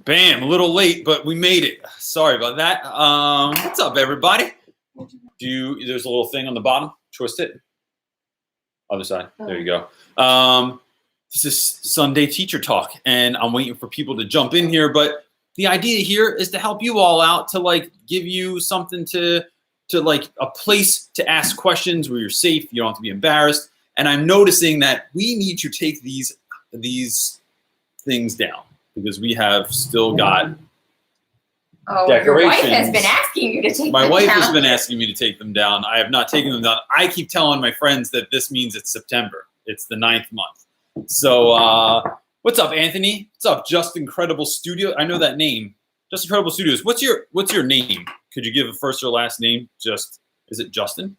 Bam, a little late, but we made it. Sorry about that. What's up, everybody? There's a little thing on the bottom. Twist it. Other side. There you go. This is Sunday Teacher Talk, and I'm waiting for people to jump in here. But the idea here is to help you all out, to like give you something to like a place to ask questions where you're safe. You don't have to be embarrassed. And I'm noticing that we need to take these things down because we have still got decorations. Your wife has been asking you to take them down. My wife has been asking me to take them down. I have not taken them down. I keep telling my friends that this means it's September. It's the 9th month. So what's up, Anthony? What's up, Just Incredible Studio? I know that name. Just Incredible Studios. What's your name? Could you give a first or last name? Is it Justin?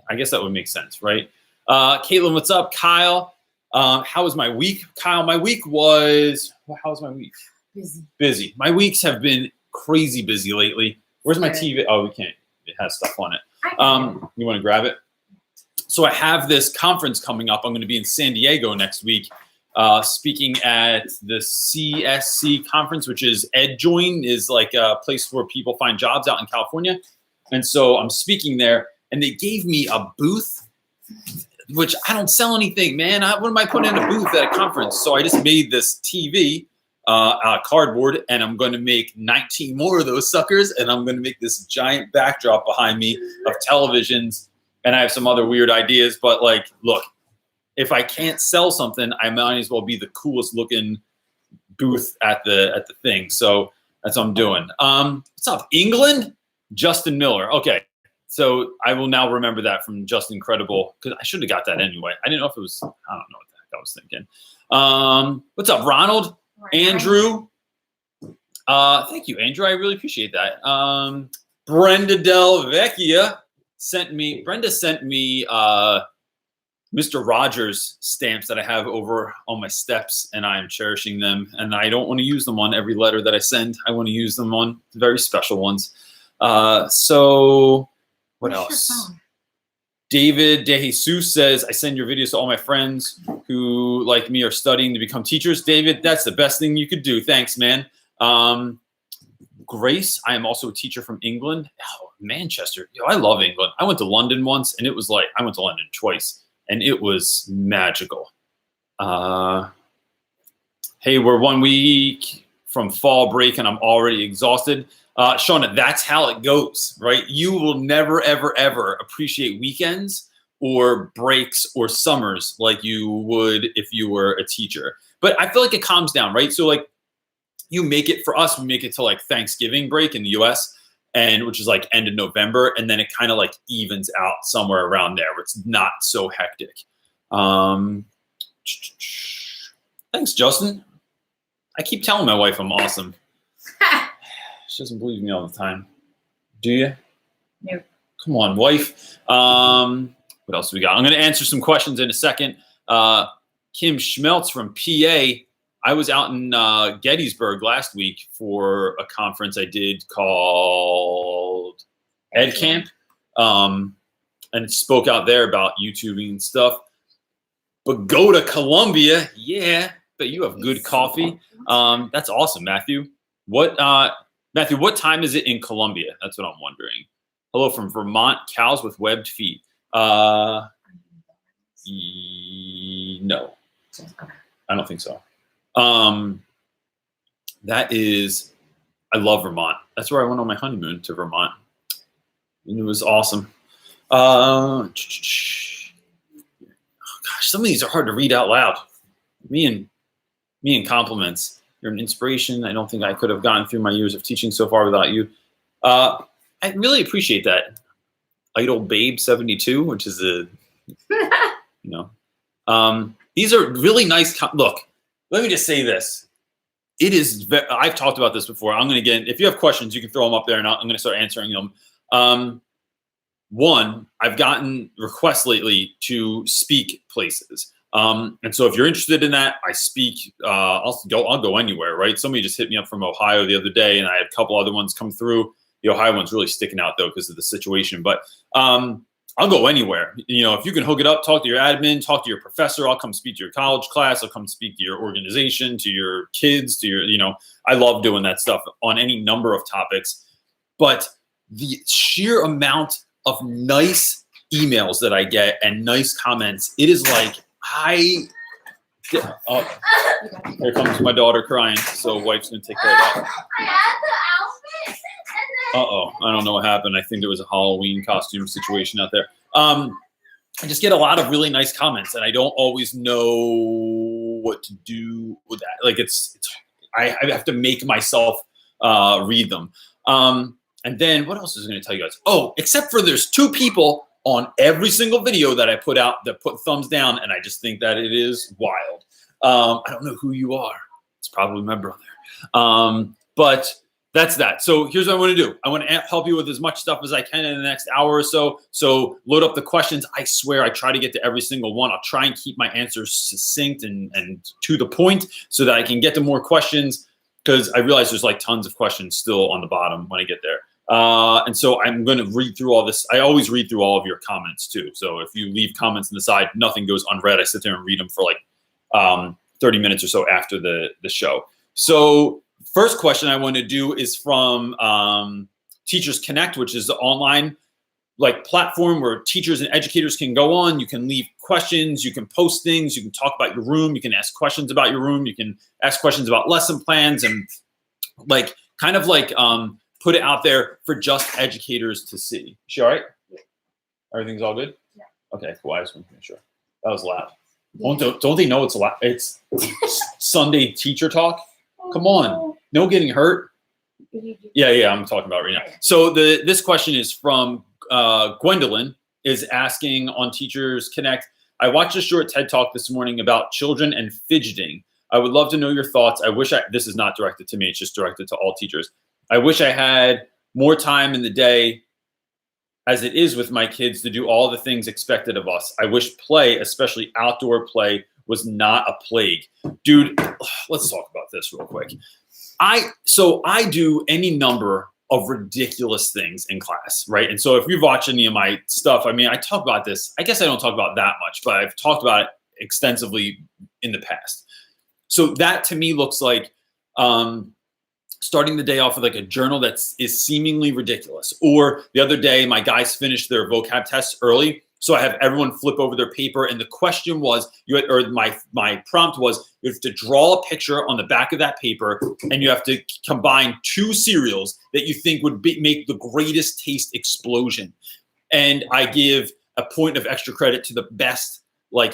I guess that would make sense, right? Caitlin, what's up? Kyle, how was my week? Kyle, my week was, how was my week? Busy. My weeks have been crazy busy lately. Where's my TV? Oh, we can't. It has stuff on it. You want to grab it? So I have this conference coming up. I'm going to be in San Diego next week, speaking at the CSC conference, which is EdJoin, is like a place where people find jobs out in California. And so I'm speaking there, and they gave me a booth, which I don't sell anything, man. What am I putting in a booth at a conference? So I just made this TV, cardboard, and I'm going to make 19 more of those suckers, and I'm going to make this giant backdrop behind me of televisions, and I have some other weird ideas. But like, look, if I can't sell something, I might as well be the coolest looking booth at the thing. So that's what I'm doing. What's up, England? Justin Miller. Okay. So I will now remember that from Just Incredible, because I should have got that anyway. I didn't know if it was, I don't know what the heck I was thinking. What's up, Ronald? Andrew? Thank you, Andrew. I really appreciate that. Brenda Del Vecchia sent me Mr. Rogers stamps that I have over on my steps, and I am cherishing them. And I don't want to use them on every letter that I send. I want to use them on very special ones. So what else? David De Jesus says, I send your videos to all my friends who, like me, are studying to become teachers. David, that's the best thing you could do. Thanks, man. Grace, I am also a teacher from England. Oh, Manchester. Yo, I love England. I went to London once, and it was like, I went to London twice, and it was magical. Hey, we're 1 week from fall break, and I'm already exhausted. Shauna, that's how it goes, right? You will never, ever, ever appreciate weekends or breaks or summers like you would if you were a teacher. But I feel like it calms down, right? So like you make it, for us, we make it to like Thanksgiving break in the US, and which is like end of November. And then it kind of like evens out somewhere around there where it's not so hectic. Thanks, Justin. I keep telling my wife I'm awesome. She doesn't believe me all the time. Do you? No. Come on, wife. What else do we got? I'm going to answer some questions in a second. Kim Schmeltz from PA. I was out in Gettysburg last week for a conference I did called Ed Camp, and spoke out there about YouTubing and stuff. But go to Columbia. Yeah, but you have good coffee. That's awesome, Matthew. Matthew, what time is it in Columbia? That's what I'm wondering. Hello from Vermont, cows with webbed feet. No, I don't think so. That is, I love Vermont. That's where I went on my honeymoon, to Vermont. And it was awesome. Oh gosh, some of these are hard to read out loud. Me and compliments. You're an inspiration. I don't think I could have gotten through my years of teaching so far without you. I really appreciate that. Idol Babe 72, which is these are really nice. Look, let me just say this. It is, I've talked about this before. I'm going to get, if you have questions, you can throw them up there and I'm going to start answering them. One, I've gotten requests lately to speak places. And so if you're interested in that, I speak, I'll go anywhere, right? Somebody just hit me up from Ohio the other day, and I had a couple other ones come through. The Ohio one's really sticking out though because of the situation. But I'll go anywhere. If you can hook it up, talk to your admin, talk to your professor. I'll come speak to your college class. I'll come speak to your organization, to your kids, to your, I love doing that stuff on any number of topics. But the sheer amount of nice emails that I get and nice comments, it is like here comes my daughter crying. So wife's going to take care of that. I had the outfit. Uh-oh, I don't know what happened. I think there was a Halloween costume situation out there. I just get a lot of really nice comments, and I don't always know what to do with that. Like I have to make myself read them. And then what else is I going to tell you guys? Oh, except for there's 2 people on every single video that I put out that put thumbs down, and I just think that it is wild. I don't know who you are. It's probably my brother. But that's that. So here's what I want to do. I want to help you with as much stuff as I can in the next hour or so. So load up the questions. I swear I try to get to every single one. I'll try and keep my answers succinct and to the point so that I can get to more questions, because I realize there's like tons of questions still on the bottom when I get there. And so I'm going to read through all this. I always read through all of your comments too. So if you leave comments on the side, nothing goes unread. I sit there and read them for like 30 minutes or so after the show. So first question I want to do is from Teachers Connect, which is the online platform where teachers and educators can go on. You can leave questions, you can post things, you can talk about your room, you can ask questions about your room, you can ask questions about lesson plans, and put it out there for just educators to see. Is she all right? Yeah. Everything's all good? Yeah. Okay, cool. I just want to make sure. That was loud. Yeah. Don't they know it's loud? It's Sunday teacher talk. Come on. No getting hurt. Yeah, I'm talking about right now. So this question is from Gwendolyn, is asking on Teachers Connect. I watched a short TED Talk this morning about children and fidgeting. I would love to know your thoughts. This is not directed to me, it's just directed to all teachers. I wish I had more time in the day as it is with my kids to do all the things expected of us. I wish play, especially outdoor play, was not a plague. Dude, let's talk about this real quick. I do any number of ridiculous things in class, right? And so if you've watched any of my stuff, I talk about this. I guess I don't talk about that much, but I've talked about it extensively in the past. So that to me looks like starting the day off with a journal that is seemingly ridiculous. Or the other day, my guys finished their vocab tests early, so I have everyone flip over their paper, and the question was, my prompt was, you have to draw a picture on the back of that paper, and you have to combine 2 cereals that you think would make the greatest taste explosion. And I give a point of extra credit to the best,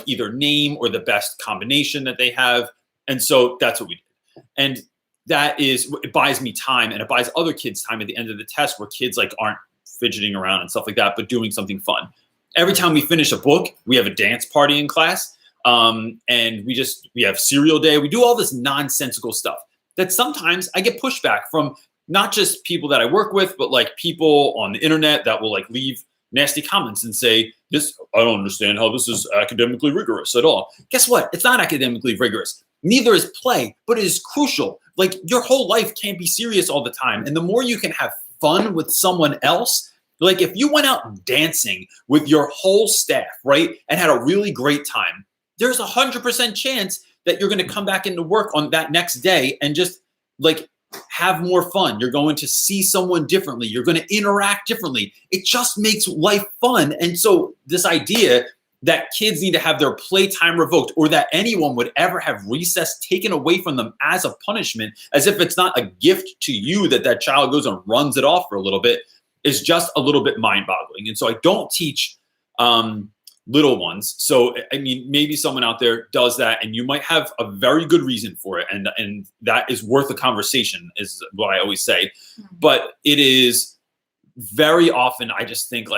either name or the best combination that they have. And so that's what we did. And it buys me time, and it buys other kids time at the end of the test, where kids aren't fidgeting around and stuff like that, but doing something fun. Every time we finish a book, we have a dance party in class. And we have cereal day. We do all this nonsensical stuff that sometimes I get pushback from, not just people that I work with, but people on the internet that will leave nasty comments and say, I don't understand how this is academically rigorous at all. Guess what? It's not academically rigorous. Neither is play, but it is crucial. Your whole life can't be serious all the time. And the more you can have fun with someone else, if you went out dancing with your whole staff, right, and had a really great time, there's 100% chance that you're going to come back into work on that next day and just have more fun. You're going to see someone differently. You're going to interact differently. It just makes life fun. And so this idea that kids need to have their playtime revoked, or that anyone would ever have recess taken away from them as a punishment, as if it's not a gift to you that child goes and runs it off for a little bit, is just a little bit mind-boggling. And so I don't teach little ones. So, maybe someone out there does that, and you might have a very good reason for it. And that is worth a conversation, is what I always say. But it is very often, I just think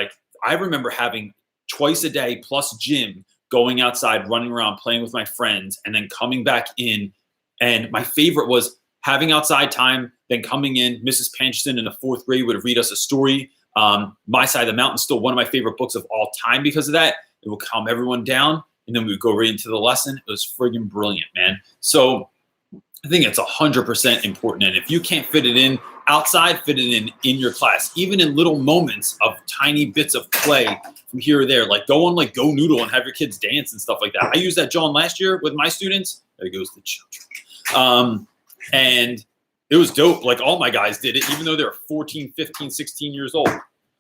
I remember having twice a day plus gym, going outside, running around, playing with my friends, and then coming back in. And my favorite was having outside time, then coming in. Mrs. Panchton in the 4th grade would read us a story. My Side of the Mountain, still one of my favorite books of all time because of that. It would calm everyone down, and then we would go right into the lesson. It was friggin' brilliant, man. So I think it's 100% important. And if you can't fit it in outside, fit it in your class, even in little moments of tiny bits of play from here or there. Like go on like Go Noodle and have your kids dance and stuff like that. I used that, John, last year with my students. There goes the children. And it was dope. Like all my guys did it, even though they were 14, 15, 16 years old.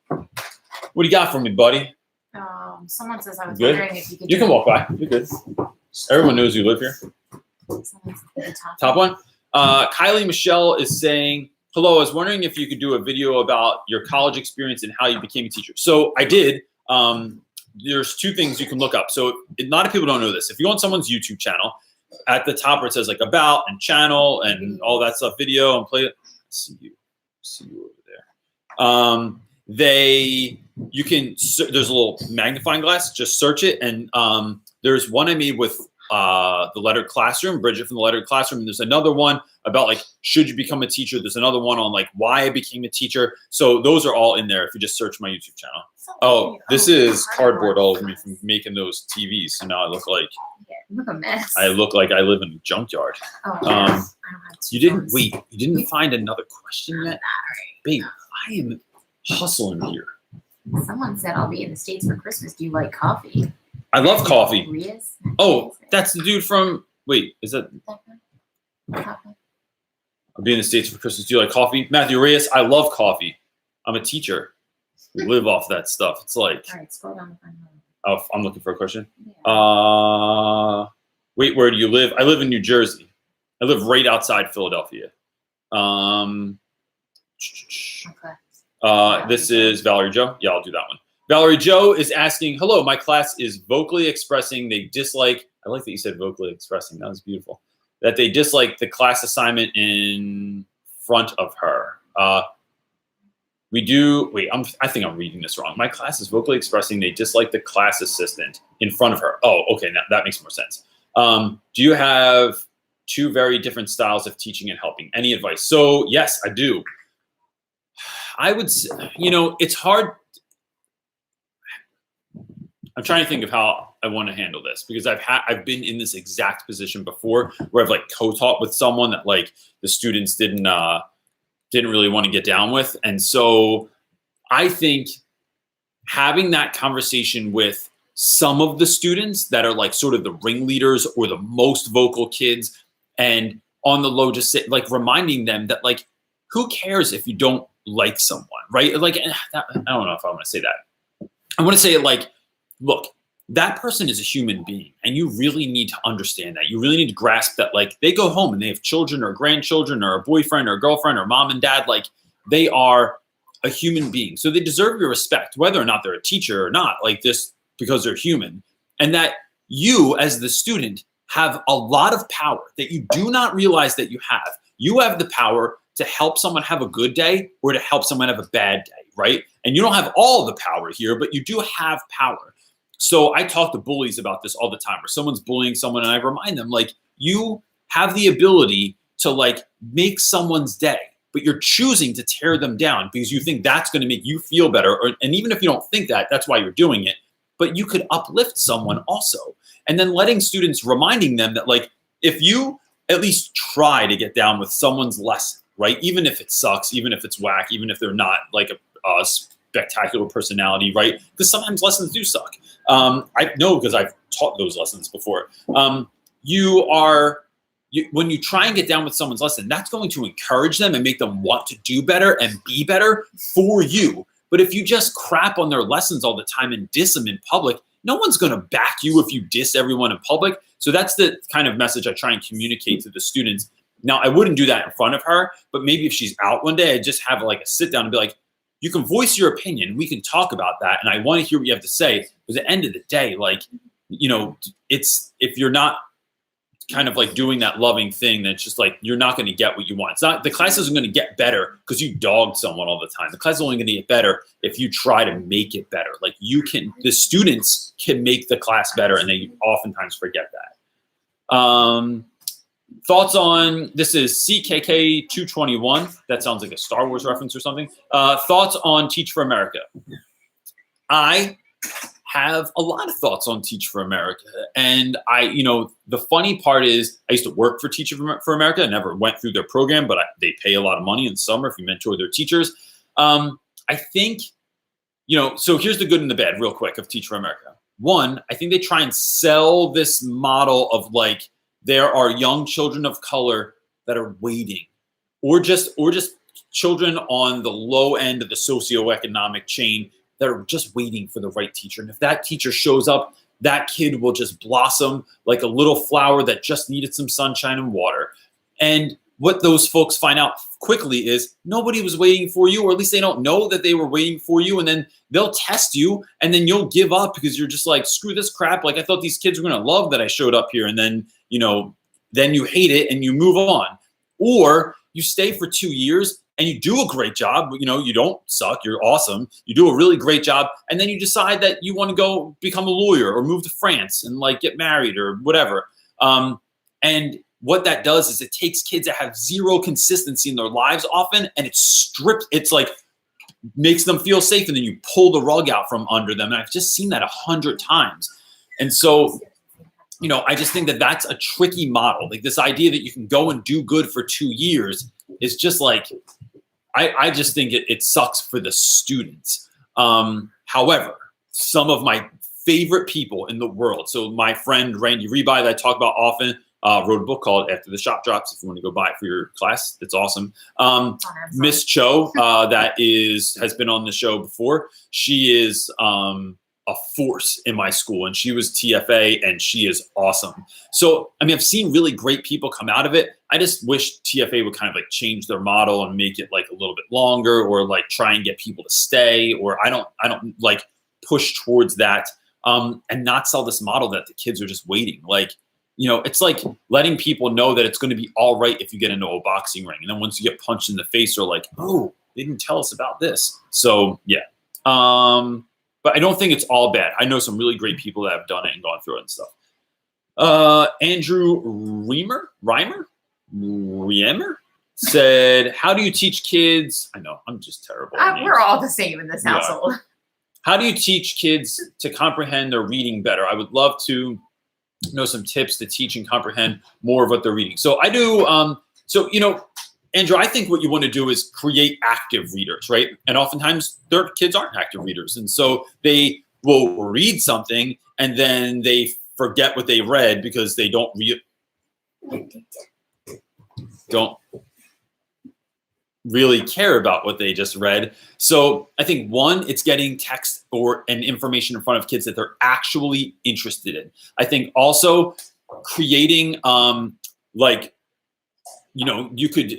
What do you got for me, buddy? Someone says I was Good? wondering if you could. You can walk by. You're good. Everyone knows you live here. Top one. Kylie Michelle is saying, hello, I was wondering if you could do a video about your college experience and how you became a teacher. So I did. There's two things you can look up. So a lot of people don't know this. If you go on someone's YouTube channel, at the top where it says like about and channel and all that stuff, video and play it. See you over there. You can, there's a little magnifying glass, just search it. And there's one I made with the Lettered Classroom, Bridget from the Lettered Classroom. And there's another one about like, should you become a teacher? There's another one on like why I became a teacher. So those are all in there if you just search my YouTube channel. Oh, this is cardboard all over me from making those TVs. So now I look like, look a mess. I look like I live in a junkyard. Oh, yes. You didn't find another question yet? Babe, I am hustling here. Someone said I'll be in the States for Christmas. Do you like coffee? I love coffee. Reyes? Oh, that's the dude from, wait, is that? I'll be in the States for Christmas. Do you like coffee? Matthew Reyes, I love coffee. I'm a teacher. We live off that stuff. It's like. All right, scroll down to find out. Oh, I'm looking for a question. Yeah. Wait, where do you live? I live in New Jersey. I live right outside Philadelphia. Okay. This is Valerie Joe. Yeah, I'll do that one. Valerie Joe is asking, hello, my class is vocally expressing they dislike, I like that you said vocally expressing, that was beautiful, that they dislike the class assignment in front of her. I think I'm reading this wrong. My class is vocally expressing they dislike the class assistant in front of her. Oh, okay, now that makes more sense. Do you have two very different styles of teaching and helping? Any advice? So yes, I do. I would say, it's hard. I'm trying to think of how I want to handle this because I've been in this exact position before where I've like co-taught with someone that like the students didn't really want to get down with. And so I think having that conversation with some of the students that are like sort of the ringleaders or the most vocal kids and on the low, just sit, like reminding them that like, who cares if you don't like someone, right? Like, I don't know if I want to say that. I want to say it like, look, that person is a human being and you really need to understand that. You really need to grasp that like they go home and they have children or grandchildren or a boyfriend or a girlfriend or mom and dad. Like they are a human being. So they deserve your respect, whether or not they're a teacher or not, like this, because they're human. And that you as the student have a lot of power that you do not realize that you have. You have the power to help someone have a good day or to help someone have a bad day, right? And you don't have all the power here, but you do have power. So I talk to bullies about this all the time where someone's bullying someone and I remind them like, you have the ability to like make someone's day, but you're choosing to tear them down because you think that's going to make you feel better. And even if you don't think that, that's why you're doing it. But you could uplift someone also. And then letting students, reminding them that like, if you at least try to get down with someone's lesson, right? Even if it sucks, even if it's whack, even if they're not like a spectacular personality, right? Because sometimes lessons do suck. I know because I've taught those lessons before. When you try and get down with someone's lesson, that's going to encourage them and make them want to do better and be better for you. But if you just crap on their lessons all the time and diss them in public, no one's going to back you if you diss everyone in public. So that's the kind of message I try and communicate to the students. Now, I wouldn't do that in front of her, but maybe if she's out one day, I just have like a sit down and be like, you can voice your opinion. We can talk about that. And I want to hear what you have to say. But at the end of the day, like, it's, if you're not kind of like doing that loving thing, then it's just like, you're not going to get what you want. It's not, the class isn't going to get better because you dogged someone all the time. The class is only going to get better if you try to make it better. Like the students can make the class better and they oftentimes forget that. Thoughts on, this is CKK 221. That sounds like a Star Wars reference or something. Thoughts on Teach for America. I have a lot of thoughts on Teach for America. And the funny part is I used to work for Teach for America. I never went through their program, but they pay a lot of money in summer if you mentor their teachers. I think So here's the good and the bad real quick of Teach for America. One, I think they try and sell this model of like, there are young children of color that are waiting, or just children on the low end of the socioeconomic chain that are just waiting for the right teacher. And if that teacher shows up, that kid will just blossom like a little flower that just needed some sunshine and water. And what those folks find out quickly is nobody was waiting for you, or at least they don't know that they were waiting for you. And then they'll test you, and then you'll give up because you're just like, screw this crap. Like, I thought these kids were going to love that I showed up here. And then, then you hate it and you move on. Or you stay for 2 years and you do a great job. You don't suck. You're awesome. You do a really great job. And then you decide that you want to go become a lawyer or move to France and like get married or whatever. And what that does is it takes kids that have zero consistency in their lives often, and it's like makes them feel safe, and then you pull the rug out from under them. And I've just seen that 100 times. And so, I just think that that's a tricky model. Like this idea that you can go and do good for 2 years is just like, I just think it sucks for the students. However, some of my favorite people in the world. So my friend Randy Rebuy that I talk about often, wrote a book called After the Shop Drops. If you want to go buy it for your class, it's awesome. Miss Cho, that has been on the show before. She is a force in my school, and she was TFA, and she is awesome. So, I've seen really great people come out of it. I just wish TFA would kind of like change their model and make it like a little bit longer, or like try and get people to stay, or I don't like push towards that, and not sell this model that the kids are just waiting. Like, it's like letting people know that it's going to be all right if you get into a boxing ring. And then once you get punched in the face, they're like, oh, they didn't tell us about this. So, yeah. But I don't think it's all bad. I know some really great people that have done it and gone through it and stuff. Andrew Reimer said, how do you teach kids? I know, I'm just terrible. We're all the same in this household. How do you teach kids to comprehend their reading better? I would love to know some tips to teach and comprehend more of what they're reading. So I do, Andrew, I think what you want to do is create active readers, right? And oftentimes their kids aren't active readers. And so they will read something and then they forget what they read because they don't really care about what they just read. So I think one, it's getting text and information in front of kids that they're actually interested in. I think also creating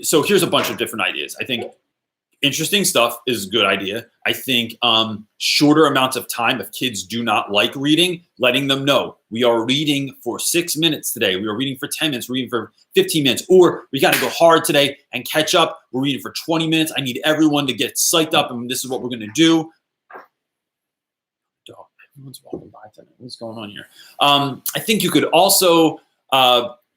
so here's a bunch of different ideas. I think interesting stuff is a good idea. I think shorter amounts of time, if kids do not like reading, letting them know we are reading for 6 minutes today. We are reading for 10 minutes, we're reading for 15 minutes, or we got to go hard today and catch up. We're reading for 20 minutes. I need everyone to get psyched up, and this is what we're going to do. Dog, everyone's walking by today. What's going on here? I think you could also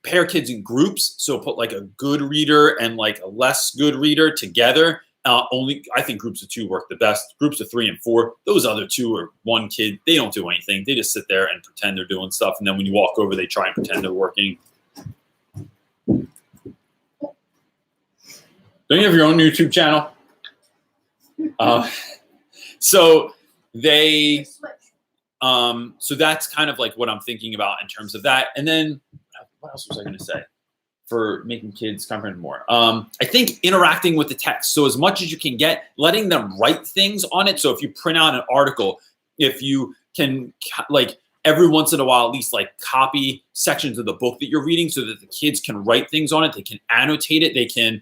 pair kids in groups. So put like a good reader and like a less good reader together. I think groups of 2 work the best. Groups of 3 and 4, those other 2 are one kid. They don't do anything. They just sit there and pretend they're doing stuff. And then when you walk over, they try and pretend they're working. Don't you have your own YouTube channel? So that's kind of like what I'm thinking about in terms of that. And then what else was I going to say for making kids comprehend more? I think interacting with the text. So as much as you can get, letting them write things on it. So if you print out an article, if you can like every once in a while, at least like copy sections of the book that you're reading so that the kids can write things on it. They can annotate it. They can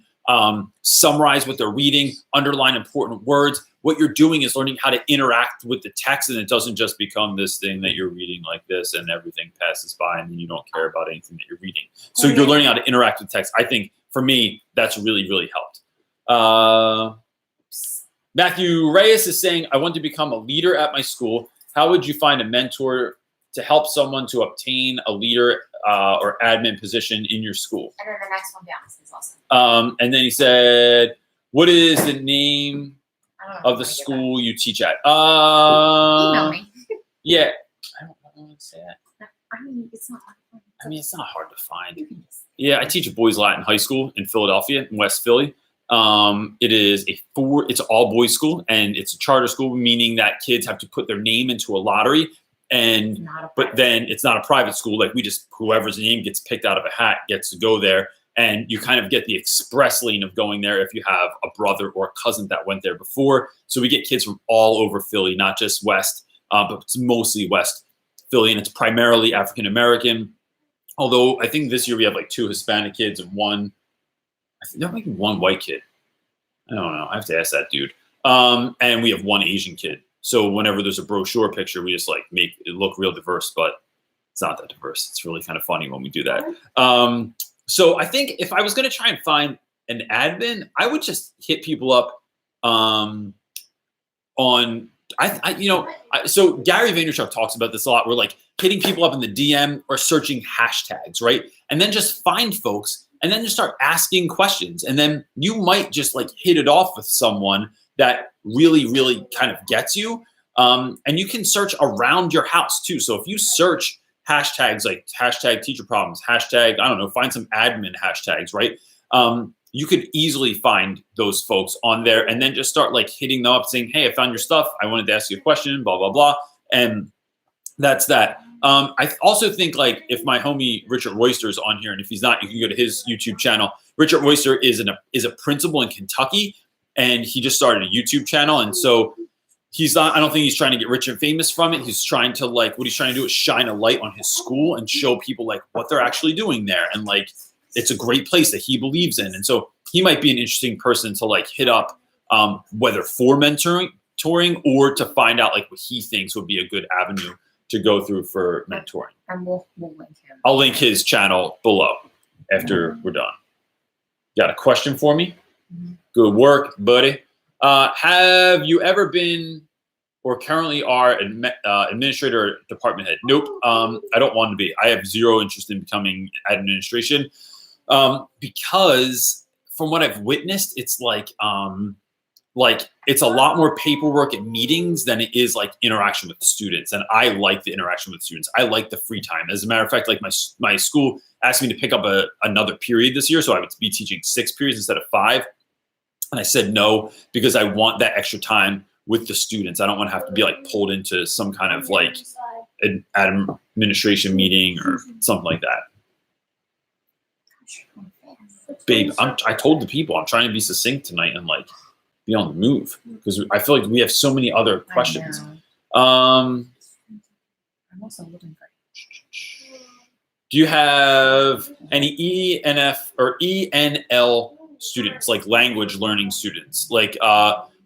summarize what they're reading, underline important words. What you're doing is learning how to interact with the text, and it doesn't just become this thing that you're reading like this and everything passes by and then you don't care about anything that you're reading. So you're learning how to interact with text. I think for me, that's really, really helped. Matthew Reyes is saying, I want to become a leader at my school. How would you find a mentor to help someone to obtain a leader or admin position in your school? And then the next one down is awesome. And then he said, what is the name of the school you teach at? Email me. Yeah. I don't want to say that. It's not hard. It's not hard to find. Yeah, I teach a boys Latin high school in Philadelphia, in West Philly. It's an all boys school, and it's a charter school, meaning that kids have to put their name into a lottery. But then it's not a private school. Like whoever's name gets picked out of a hat gets to go there. And you kind of get the express lane of going there if you have a brother or a cousin that went there before. So we get kids from all over Philly, not just West, but it's mostly West Philly, and it's primarily African American. Although I think this year we have like 2 Hispanic kids and there might be 1 white kid. I don't know. I have to ask that dude. And we have 1 Asian kid. So whenever there's a brochure picture, we just like make it look real diverse, but it's not that diverse. It's really kind of funny when we do that. So I think if I was going to try and find an admin, I would just hit people up so Gary Vaynerchuk talks about this a lot. We're like hitting people up in the DM or searching hashtags, right? And then just find folks and then just start asking questions. And then you might just like hit it off with someone that really, really kind of gets you. And you can search around your house too. So if you search hashtags like hashtag teacher problems, hashtag, I don't know, find some admin hashtags, right? You could easily find those folks on there and then just start like hitting them up saying, hey, I found your stuff. I wanted to ask you a question, blah, blah, blah. And that's that. I also think like if my homie Richard Royster is on here, and if he's not, you can go to his YouTube channel. Richard Royster is a principal in Kentucky, and he just started a YouTube channel. And so I don't think he's trying to get rich and famous from it. He's trying to what he's trying to do is shine a light on his school and show people like what they're actually doing there. And like, it's a great place that he believes in. And so he might be an interesting person to like hit up, whether for mentoring or to find out like what he thinks would be a good avenue to go through for mentoring. And we'll link him. I'll link his channel below after we're done. Got a question for me? Good work, buddy. Have you ever been or currently are administrator or department head? Nope. I don't want to be. I have zero interest in becoming administration because from what I've witnessed, it's like it's a lot more paperwork at meetings than it is like interaction with the students. And I like the interaction with students. I like the free time. As a matter of fact, like my school asked me to pick up another period this year. So I would be teaching 6 periods instead of 5. And I said no, because I want that extra time with the students. I don't want to have to be like pulled into some kind of like an administration meeting or something like that. Babe, I told the people I'm trying to be succinct tonight and like be on the move because I feel like we have so many other questions. I'm also looking for. Do you have any ENF or ENL students, like language learning students? Like,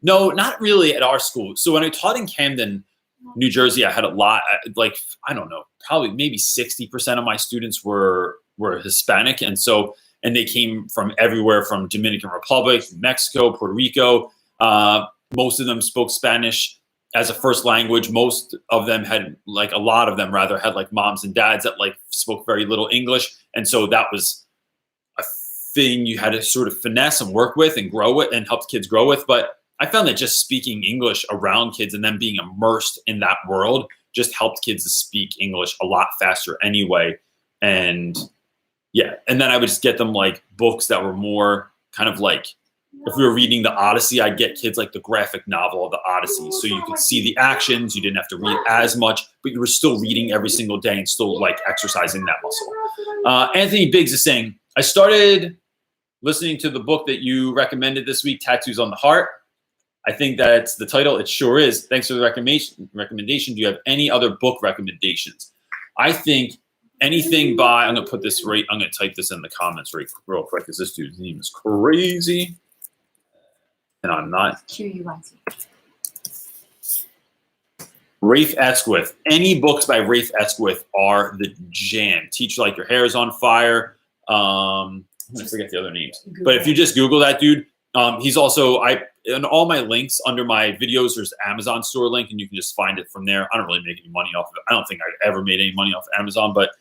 no, not really at our school. So when I taught in Camden, New Jersey, I had a lot, like, I don't know, probably maybe 60% of my students were Hispanic. And they came from everywhere from Dominican Republic, Mexico, Puerto Rico. Most of them spoke Spanish as a first language. Most of them had like, a lot of them rather had like moms and dads that like spoke very little English. And so that was a thing you had to sort of finesse and work with and grow with and help kids grow with. But I found that just speaking English around kids and then being immersed in that world just helped kids to speak English a lot faster anyway. And yeah, and then I would just get them like books that were more kind of like, if we were reading the Odyssey, I'd get kids like the graphic novel of the Odyssey. So you could see the actions, you didn't have to read as much, but you were still reading every single day and still like exercising that muscle. Anthony Biggs is saying, I started listening to the book that you recommended this week, Tattoos on the Heart. I think that's the title. It sure is. Thanks for the recommendation. Do you have any other book recommendations? I think anything by, I'm going to put this right, I'm going to type this in the comments real quick because this dude's name is crazy. And I'm not. QUIT. Rafe Esquith. Any books by Rafe Esquith are the jam. Teach Like Your Hair is on Fire. I'm going to forget the other names. But if you just Google that dude, he's also, in all my links under my videos, there's the Amazon store link, and you can just find it from there. I don't really make any money off of it. I don't think I ever made any money off of Amazon, but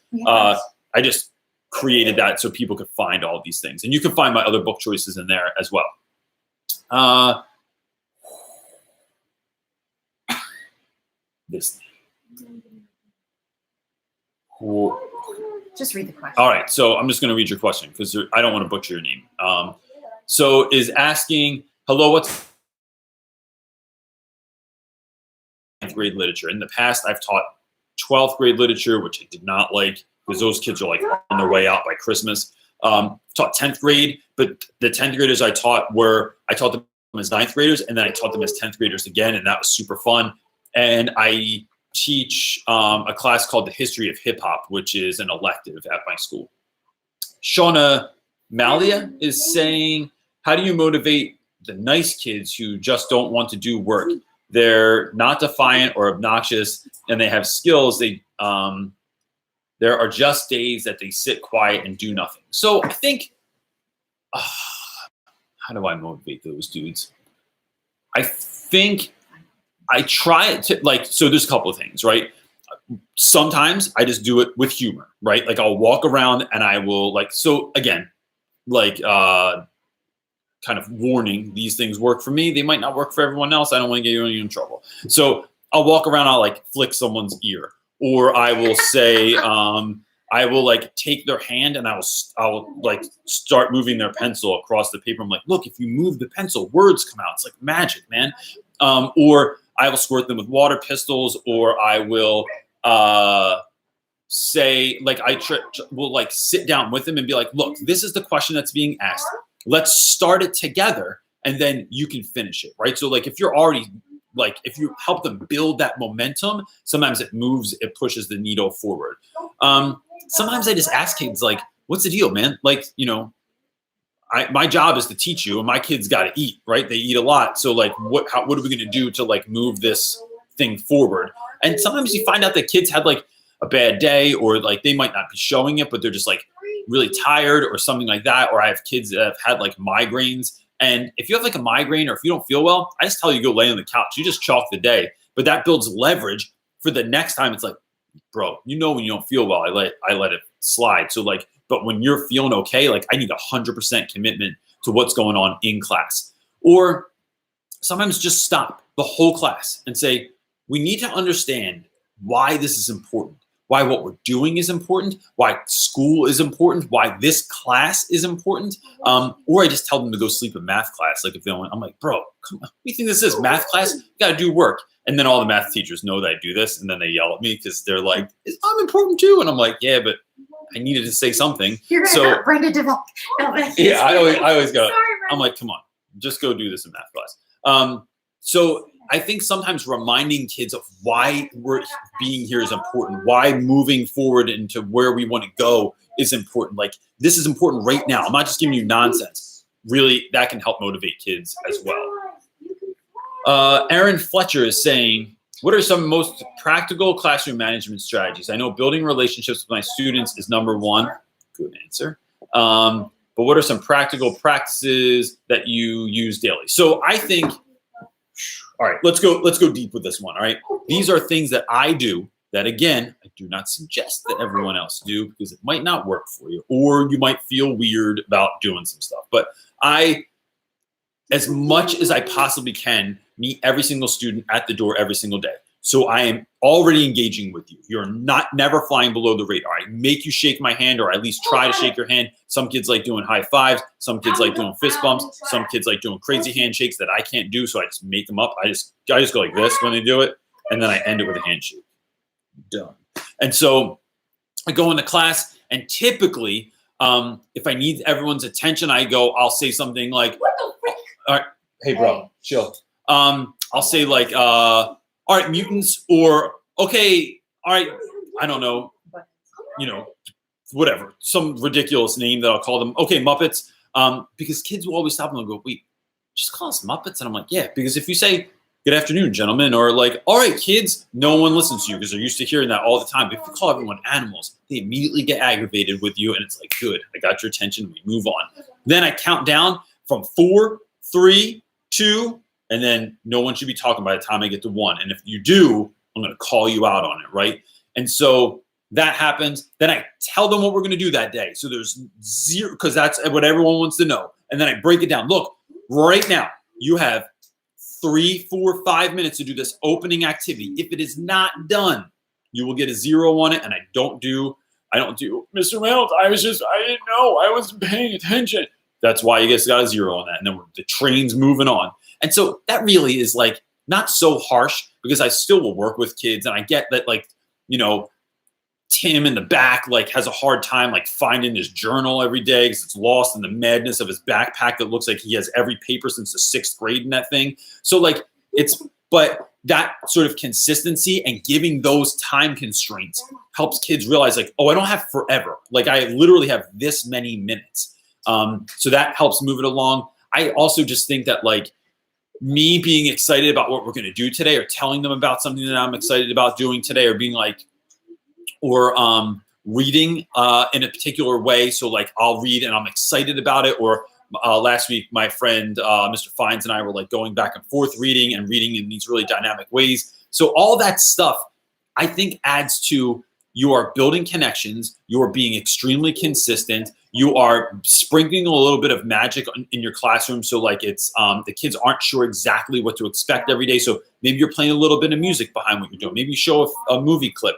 I just created that so people could find all of these things. And you can find my other book choices in there as well. This. Just read the question. All right, so I'm just going to read your question because I don't want to butcher your name. So is asking, hello, what's 9th grade literature? In the past, I've taught 12th grade literature, which I did not like because those kids are like on their way out by Christmas. Taught 10th grade, but the 10th graders I taught them as 9th graders, and then I taught them as 10th graders again, and that was super fun. And I teach a class called the History of Hip Hop, which is an elective at my school. Shauna Malia is saying, how do you motivate the nice kids who just don't want to do work? They're not defiant or obnoxious, and they have skills. There are just days that they sit quiet and do nothing. So I think, how do I motivate those dudes? I think I try to, like, so there's a couple of things, right? Sometimes I just do it with humor, right? Like I'll walk around and I will like, so again, like kind of warning, these things work for me. They might not work for everyone else. I don't want to get you in trouble. So I'll walk around, I'll like flick someone's ear, or I will say, I will like take their hand and I'll like start moving their pencil across the paper. I'm like, look, if you move the pencil, words come out. It's like magic, man. Or I will squirt them with water pistols, or I will say, like, will like sit down with them and be like, look, this is the question that's being asked. Let's start it together and then you can finish it, right? So like if you're already like, if you help them build that momentum, sometimes it pushes the needle forward. Sometimes I just ask kids like, what's the deal, man? Like, you know, my job is to teach you, and my kids got to eat, right? They eat a lot. So like, what are we going to do to like move this thing forward? And sometimes you find out that kids had like a bad day, or like they might not be showing it, but they're just like really tired or something like that. Or I have kids that have had like migraines. And if you have like a migraine or if you don't feel well, I just tell you go lay on the couch. You just chalk the day, but that builds leverage for the next time. It's like, bro, you know, when you don't feel well, I let it slide. So like, but when you're feeling okay, like I need 100% commitment to what's going on in class. Or sometimes just stop the whole class and say, we need to understand why this is important, why what we're doing is important, why school is important, why this class is important. Or I just tell them to go sleep in math class. Like if they don't, I'm like, bro, come on, what do you think this is? Math class? You got to do work. And then all the math teachers know that I do this, and then they yell at me because they're like, I'm important too. And I'm like, yeah, but I needed to say something. You're gonna hurt Brenda DeVault. Yeah, I always go. I'm like, come on, just go do this in math class. So I think sometimes reminding kids of why we're being here is important, why moving forward into where we want to go is important. Like this is important right now. I'm not just giving you nonsense. Really, that can help motivate kids as well. Aaron Fletcher is saying, what are some most practical classroom management strategies? I know building relationships with my students is number one. Good answer. But what are some practical practices that you use daily? So I think, all right, let's go deep with this one. All right. These are things that I do that, again, I do not suggest that everyone else do because it might not work for you, or you might feel weird about doing some stuff. But I, as much as I possibly can, meet every single student at the door every single day. So I am already engaging with you. You're never flying below the radar. I make you shake my hand, or at least try to shake your hand. Some kids like doing high fives. Some kids like doing fist bumps. Some kids like doing crazy handshakes that I can't do. So I just make them up. I just go like this when they do it. And then I end it with a handshake. Done. And so I go into class, and typically, if I need everyone's attention, I'll say something like, what the frick? All right, hey bro, chill. I'll say like, all right, mutants, or okay, all right, I don't know, whatever, some ridiculous name that I'll call them. Okay, Muppets, because kids will always stop and they'll go, wait, just call us Muppets? And I'm like, yeah, because if you say, good afternoon, gentlemen, or like, all right, kids, no one listens to you because they're used to hearing that all the time. But if you call everyone animals, they immediately get aggravated with you, and it's like, good, I got your attention, we move on. Then I count down from 4, 3, 2, and then no one should be talking by the time I get to 1. And if you do, I'm going to call you out on it, right? And so that happens. Then I tell them what we're going to do that day. So there's 0, because that's what everyone wants to know. And then I break it down. Look, right now, you have 3, 4, 5 minutes to do this opening activity. If it is not done, you will get a 0 on it. And I don't do, Mr. Reynolds, I didn't know, I wasn't paying attention. That's why you guys got a 0 on that. And then the train's moving on. And so that really is like not so harsh, because I still will work with kids. And I get that, like, Tim in the back, like, has a hard time, like, finding his journal every day because it's lost in the madness of his backpack that looks like he has every paper since the 6th grade in that thing. So, like, but that sort of consistency and giving those time constraints helps kids realize, like, oh, I don't have forever. Like, I literally have this many minutes. So that helps move it along. I also just think that, like, me being excited about what we're going to do today, or telling them about something that I'm excited about doing today, or being like, or reading in a particular way. So, like, I'll read and I'm excited about it. Or last week, my friend, Mr. Fines, and I were, like, going back and forth reading in these really dynamic ways. So all that stuff, I think, adds to, you are building connections. You are being extremely consistent. You are sprinkling a little bit of magic in your classroom. So, like, it's the kids aren't sure exactly what to expect every day. So maybe you're playing a little bit of music behind what you're doing. Maybe you show a movie clip.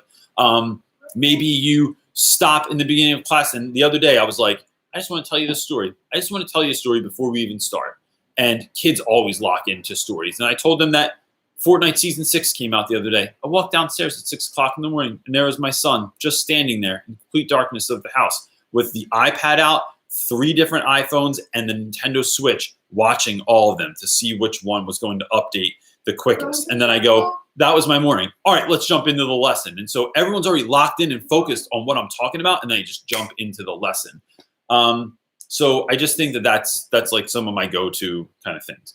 Maybe you stop in the beginning of class. And the other day I was like, I just want to tell you this story. I just want to tell you a story before we even start. And kids always lock into stories. And I told them that Fortnite Season 6 came out the other day. I walked downstairs at 6 o'clock in the morning, and there was my son just standing there in complete darkness of the house with the iPad out, 3 different iPhones, and the Nintendo Switch, watching all of them to see which one was going to update the quickest. And then I go, that was my morning. All right, let's jump into the lesson. And so everyone's already locked in and focused on what I'm talking about, and then I just jump into the lesson. So I just think that that's like some of my go-to kind of things.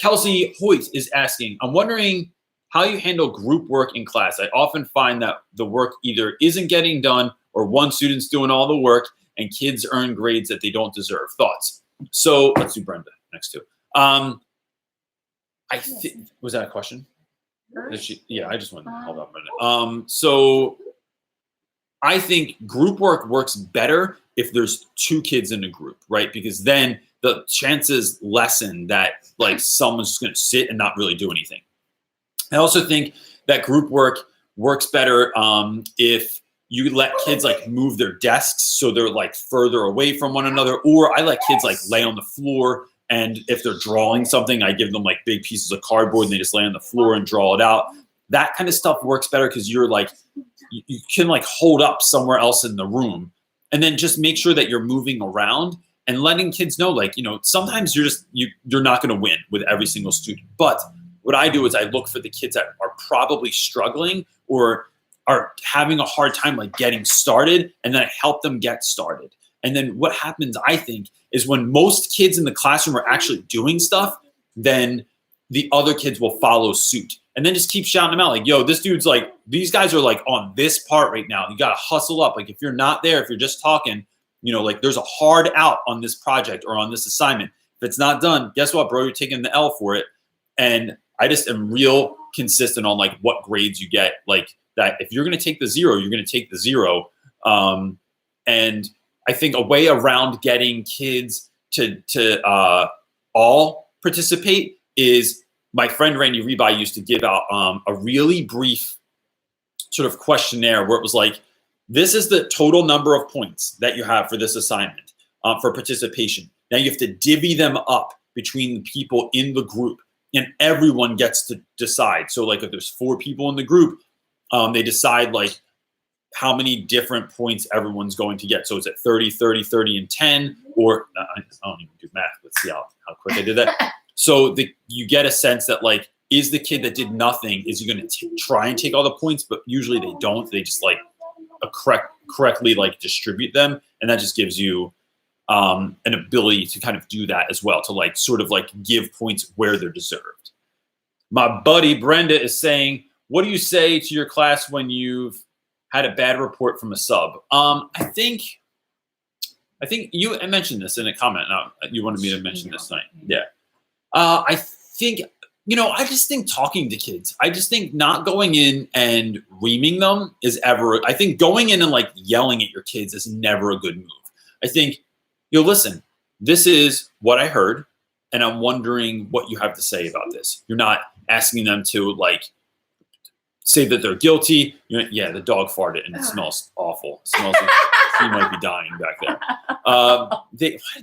Kelsey Hoyt is asking, I'm wondering how you handle group work in class. I often find that the work either isn't getting done, or one student's doing all the work, and kids earn grades that they don't deserve. Thoughts? So let's do Brenda next to. I think, was that a question? Yeah, I just wanted to hold on a minute. So I think group work works better if there's 2 kids in a group, right? Because then the chances lessen that, like, someone's just going to sit and not really do anything. I also think that group work works better if you let kids, like, move their desks so they're, like, further away from one another. Or I let kids, like, lay on the floor. And if they're drawing something, I give them, like, big pieces of cardboard and they just lay on the floor and draw it out. That kind of stuff works better because you're, like, you can, like, hold up somewhere else in the room. And then just make sure that you're moving around and letting kids know, like, sometimes you're not going to win with every single student. But what I do is I look for the kids that are probably struggling or are having a hard time, like, getting started, and then I help them get started. And then what happens, I think, is when most kids in the classroom are actually doing stuff, then the other kids will follow suit. And then just keep shouting them out, like, yo, this dude's, like, these guys are, like, on this part right now. You got to hustle up. Like, if you're not there, if you're just talking, like, there's a hard out on this project or on this assignment. If it's not done, guess what, bro? You're taking the L for it. And I just am real consistent on, like, what grades you get. Like, that if you're going to take the 0, you're going to take the 0. And I think a way around getting kids to all participate is, my friend Randy Rebai used to give out a really brief sort of questionnaire where it was like, this is the total number of points that you have for this assignment for participation. Now you have to divvy them up between the people in the group, and everyone gets to decide. So, like, if there's 4 people in the group, they decide, like, how many different points everyone's going to get. So it's at 30, 30, 30, and 10, or I don't even do math. Let's see how quick I did that. So you get a sense that, like, is the kid that did nothing, is he going to try and take all the points? But usually they don't. They just, like, correctly, like, distribute them. And that just gives you an ability to kind of do that as well, to, like, sort of, like, give points where they're deserved. My buddy Brenda is saying, what do you say to your class when you've had a bad report from a sub? I think you mentioned this in a comment. You wanted me to mention this tonight. Yeah. I think, I just think talking to kids, I just think not going in and reaming them is ever, I think going in and, like, yelling at your kids is never a good move. I think, listen, this is what I heard, and I'm wondering what you have to say about this. You're not asking them to, like, say that they're guilty. Yeah, the dog farted and it smells awful. It smells like, he might be dying back there. Why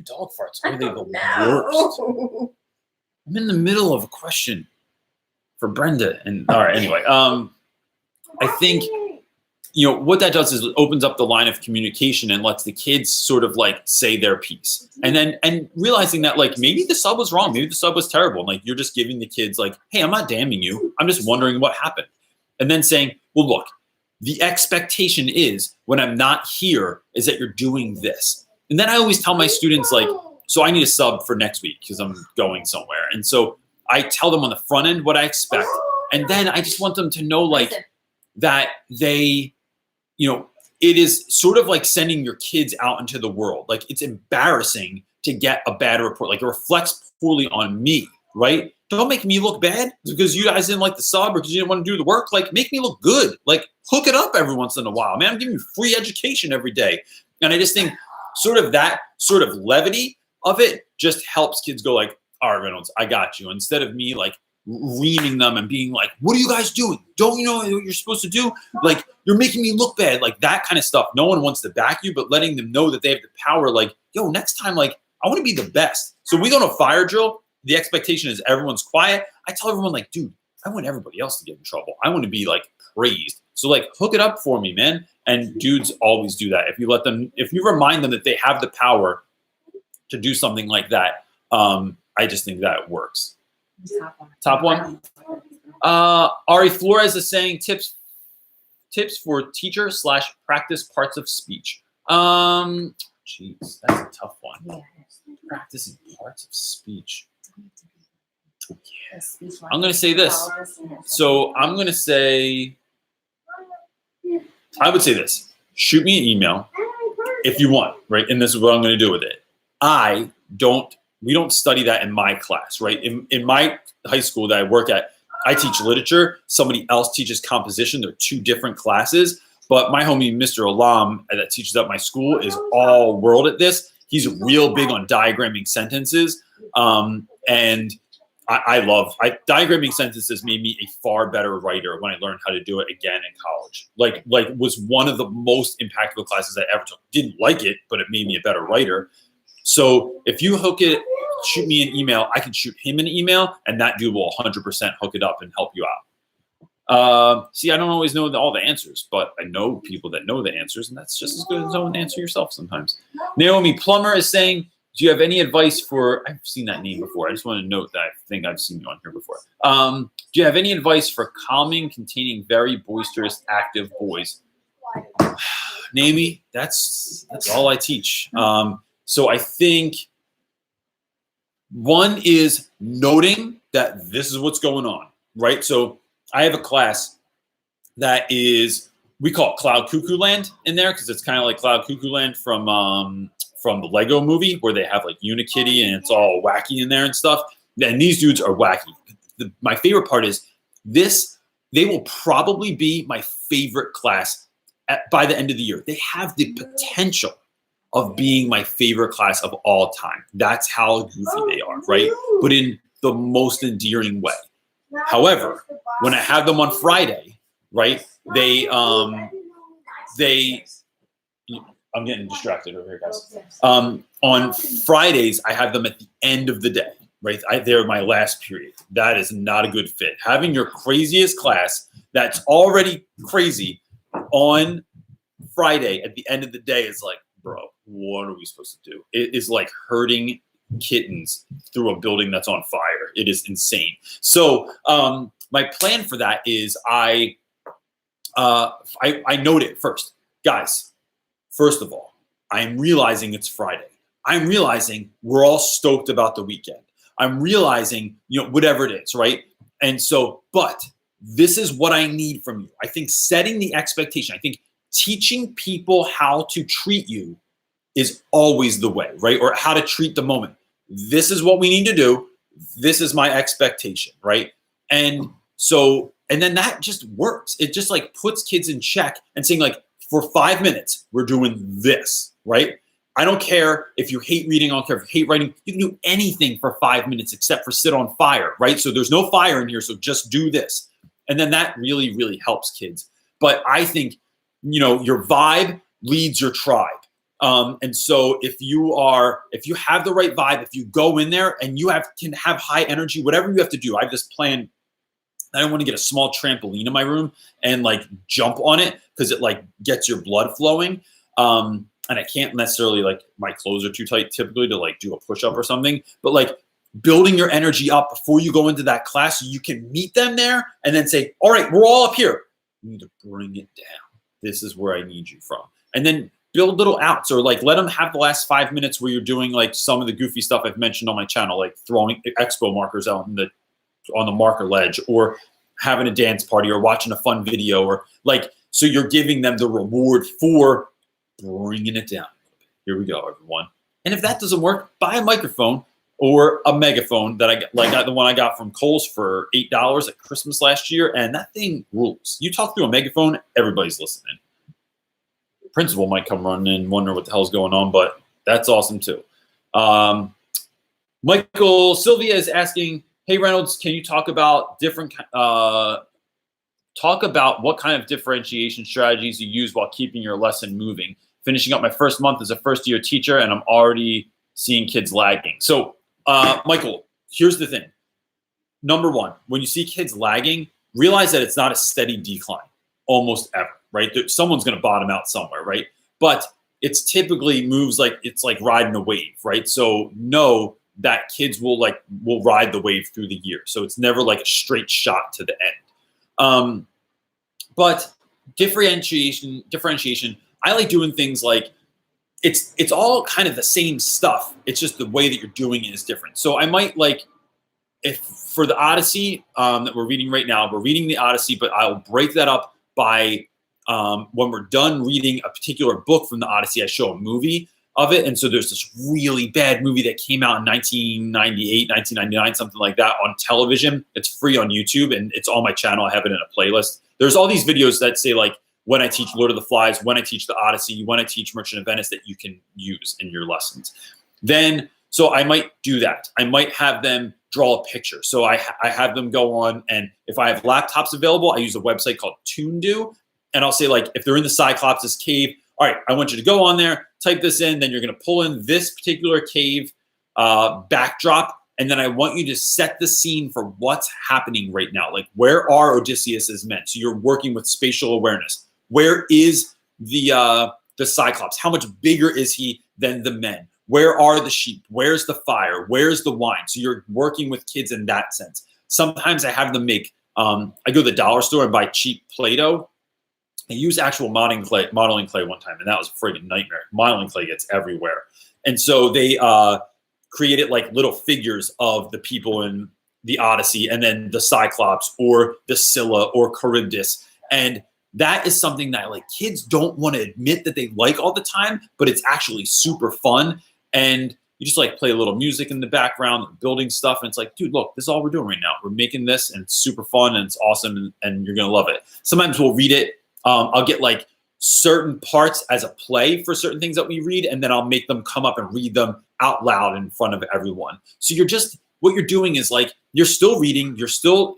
dog farts? Are they the worst? I'm in the middle of a question for Brenda. And all right, anyway, I think, what that does is it opens up the line of communication and lets the kids sort of like say their piece. And realizing that like maybe the sub was wrong, maybe the sub was terrible. And like you're just giving the kids like, hey, I'm not damning you. I'm just wondering what happened. And then saying, well, look, the expectation is when I'm not here is that you're doing this. And then I always tell my students like, so I need a sub for next week because I'm going somewhere. And so I tell them on the front end what I expect. And then I just want them to know like that they, it is sort of like sending your kids out into the world. Like it's embarrassing to get a bad report. Like it reflects poorly on me, right? Don't make me look bad because you guys didn't like the sub or because you didn't want to do the work. Like make me look good. Like hook it up every once in a while. Man, I'm giving you free education every day. And I just think sort of that sort of levity of it just helps kids go like, all right, Reynolds, I got you. Instead of me like reaming them and being like, what are you guys doing? Don't you know what you're supposed to do? Like, you're making me look bad. Like that kind of stuff. No one wants to back you, but letting them know that they have the power. Like, yo, next time, like, I want to be the best. So we go to a fire drill. The expectation is everyone's quiet. I tell everyone like, dude, I want everybody else to get in trouble. I want to be like praised. So like, hook it up for me, man. And dudes always do that. If you remind them that they have the power to do something like that, I just think that works. Top one. Ari Flores is saying tips for teacher / practice parts of speech. Jeez, that's a tough one. Yeah. Practicing parts of speech. Yeah. I'm going to say this. So I'm going to say, I would say this. Shoot me an email if you want, right? And this is what I'm going to do with it. We don't study that in my class, right? In my high school that I work at, I teach literature. Somebody else teaches composition. They're two different classes. But my homie, Mr. Alam, that teaches at my school, is all world at this. He's real big on diagramming sentences. And diagramming sentences made me a far better writer when I learned how to do it again in college. Like was one of the most impactful classes I ever took. Didn't like it, but it made me a better writer. So if you shoot me an email, I can shoot him an email, and that dude will 100% hook it up and help you out. See, I don't always know all the answers, but I know people that know the answers, and that's just as good as knowing the answer yourself sometimes. Naomi Plummer is saying, do you have any advice for, I've seen that name before. I just want to note that I think I've seen you on here before. Do you have any advice for calming, containing very boisterous, active boys? Naomi, that's all I teach. So I think one is noting that this is what's going on, right? So I have a class that is, we call it Cloud Cuckoo Land in there because it's kind of like Cloud Cuckoo Land from the Lego movie where they have like Unikitty and it's all wacky in there and stuff. And these dudes are wacky. My favorite part is they will probably be my favorite class by the end of the year. They have the potential of being my favorite class of all time. That's how goofy they are, right? But in the most endearing way. However, when I have them on Friday, right, I'm getting distracted over here, guys. On Fridays, I have them at the end of the day, right? They're my last period. That is not a good fit. Having your craziest class that's already crazy on Friday at the end of the day is like, bro, what are we supposed to do? It is like herding kittens through a building that's on fire. It is insane. So my plan for that is I note it first. Guys, first of all, I'm realizing it's Friday. I'm realizing we're all stoked about the weekend. I'm realizing, whatever it is, right? And so, but this is what I need from you. I think setting the expectation, I think teaching people how to treat you is always the way, right? Or how to treat the moment. This is what we need to do. This is my expectation, right? And so, and then that just works. It just like puts kids in check and saying like, for 5 minutes, we're doing this, right? I don't care if you hate reading, I don't care if you hate writing. You can do anything for 5 minutes except for sit on fire, right? So there's no fire in here, so just do this. And then that really, really helps kids. But I think, your vibe leads your tribe. And so if you have the right vibe, if you go in there and can have high energy, whatever you have to do, I have this plan. I don't want to get a small trampoline in my room and like jump on it because it like gets your blood flowing. And I can't necessarily, like, my clothes are too tight typically to like do a push-up or something, but like building your energy up before you go into that class so you can meet them there and then say, all right, we're all up here. You need to bring it down. This is where I need you from. And then build little outs, or like let them have the last 5 minutes where you're doing like some of the goofy stuff I've mentioned on my channel, like throwing expo markers out on the marker ledge, or having a dance party, or watching a fun video, or like, so you're giving them the reward for bringing it down. Here we go, everyone. And if that doesn't work, buy a microphone or a megaphone that I get, like the one I got from Kohl's for $8 at Christmas last year, and that thing rules. You talk through a megaphone, everybody's listening. The principal might come running in and wonder what the hell's going on, but that's awesome too. Michael Sylvia is asking, hey Reynolds, can you talk about what kind of differentiation strategies you use while keeping your lesson moving? Finishing up my first month as a first-year teacher, and I'm already seeing kids lagging. So, Michael, here's the thing. Number one, when you see kids lagging, realize that it's not a steady decline almost ever, right? Someone's going to bottom out somewhere, right? But it's typically moves like it's like riding a wave, right? So know that kids will ride the wave through the year. So it's never like a straight shot to the end. But differentiation, I like doing things like it's all kind of the same stuff. It's just the way that you're doing it is different. So I might like, if for the Odyssey that we're reading right now, we're reading the Odyssey, but I'll break that up by when we're done reading a particular book from the Odyssey, I show a movie of it. And so there's this really bad movie that came out in 1998, 1999, something like that, on television. It's free on YouTube and it's on my channel. I have it in a playlist. There's all these videos that say like, when I teach Lord of the Flies, when I teach the Odyssey, when I teach Merchant of Venice, that you can use in your lessons. Then, so I might do that. I might have them draw a picture. So I have them go on, and if I have laptops available, I use a website called ToonDo, and I'll say like, if they're in the Cyclops' cave, all right, I want you to go on there, type this in, then you're going to pull in this particular cave backdrop, and then I want you to set the scene for what's happening right now. Like, where are Odysseus's men? So you're working with spatial awareness. Where is the Cyclops? How much bigger is he than the men? Where are the sheep? Where's the fire? Where's the wine? So you're working with kids in that sense. Sometimes I have them make, I go to the dollar store and buy cheap Play-Doh. I used actual modeling clay one time, and that was a friggin' nightmare. Modeling clay gets everywhere. And so they created like little figures of the people in the Odyssey, and then the Cyclops or the Scylla or Charybdis. And that is something that like kids don't want to admit that they like all the time, but it's actually super fun. And you just like play a little music in the background, building stuff. And it's like, dude, look, this is all we're doing right now. We're making this, and it's super fun, and it's awesome, and you're going to love it. Sometimes we'll read it. I'll get like certain parts as a play for certain things that we read, and then I'll make them come up and read them out loud in front of everyone. So what you're doing is like, you're still reading, you're still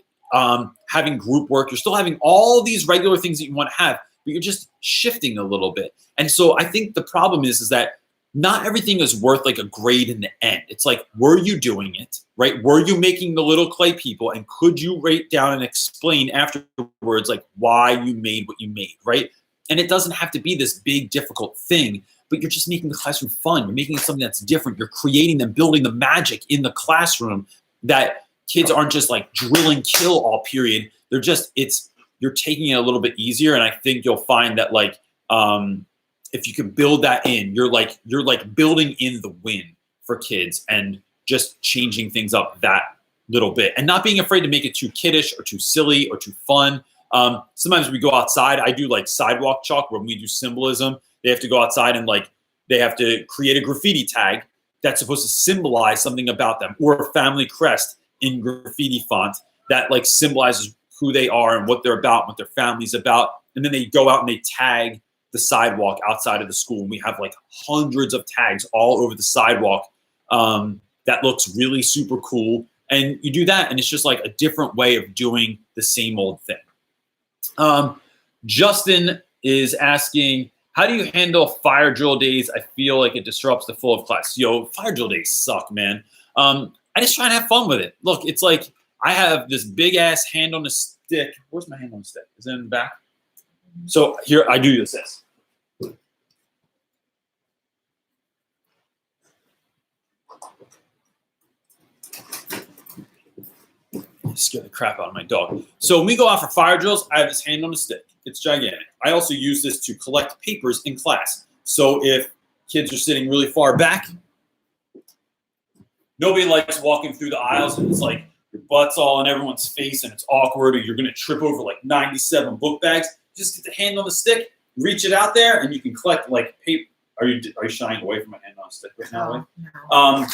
having group work, you're still having all these regular things that you want to have, but you're just shifting a little bit. And so I think the problem is that not everything is worth like a grade in the end. It's like, were you doing it, right? Were you making the little clay people? And could you write down and explain afterwards, like why you made what you made, right? And it doesn't have to be this big, difficult thing, but you're just making the classroom fun. You're making it something that's different. You're creating and building the magic in the classroom that kids aren't just like drill and kill all period. They're just, you're taking it a little bit easier. And I think you'll find that like, if you can build that in, you're like building in the win for kids and just changing things up that little bit and not being afraid to make it too kiddish or too silly or too fun. Sometimes we go outside. I do like sidewalk chalk when we do symbolism. They have to go outside and like, they have to create a graffiti tag that's supposed to symbolize something about them, or a family crest in graffiti font that like symbolizes who they are and what they're about, what their family's about. And then they go out and they tag the sidewalk outside of the school. And we have like hundreds of tags all over the sidewalk. That looks really super cool. And you do that, and it's just like a different way of doing the same old thing. Justin is asking, How do you handle fire drill days? I feel like it disrupts the flow of class. Yo, fire drill days suck, man. I just try and have fun with it. Look, it's like I have this big ass hand on the stick. Where's my hand on the stick? Is it in the back? So here I do this. Scare the crap out of my dog. So when we go out for fire drills, I have this hand on the stick. It's gigantic. I also use this to collect papers in class. So if kids are sitting really far back, nobody likes walking through the aisles and it's like your butt's all in everyone's face and it's awkward, or you're going to trip over like 97 book bags. Just get the hand on the stick, reach it out there, and you can collect like paper. Are you shying away from my hand on the stick right now? No.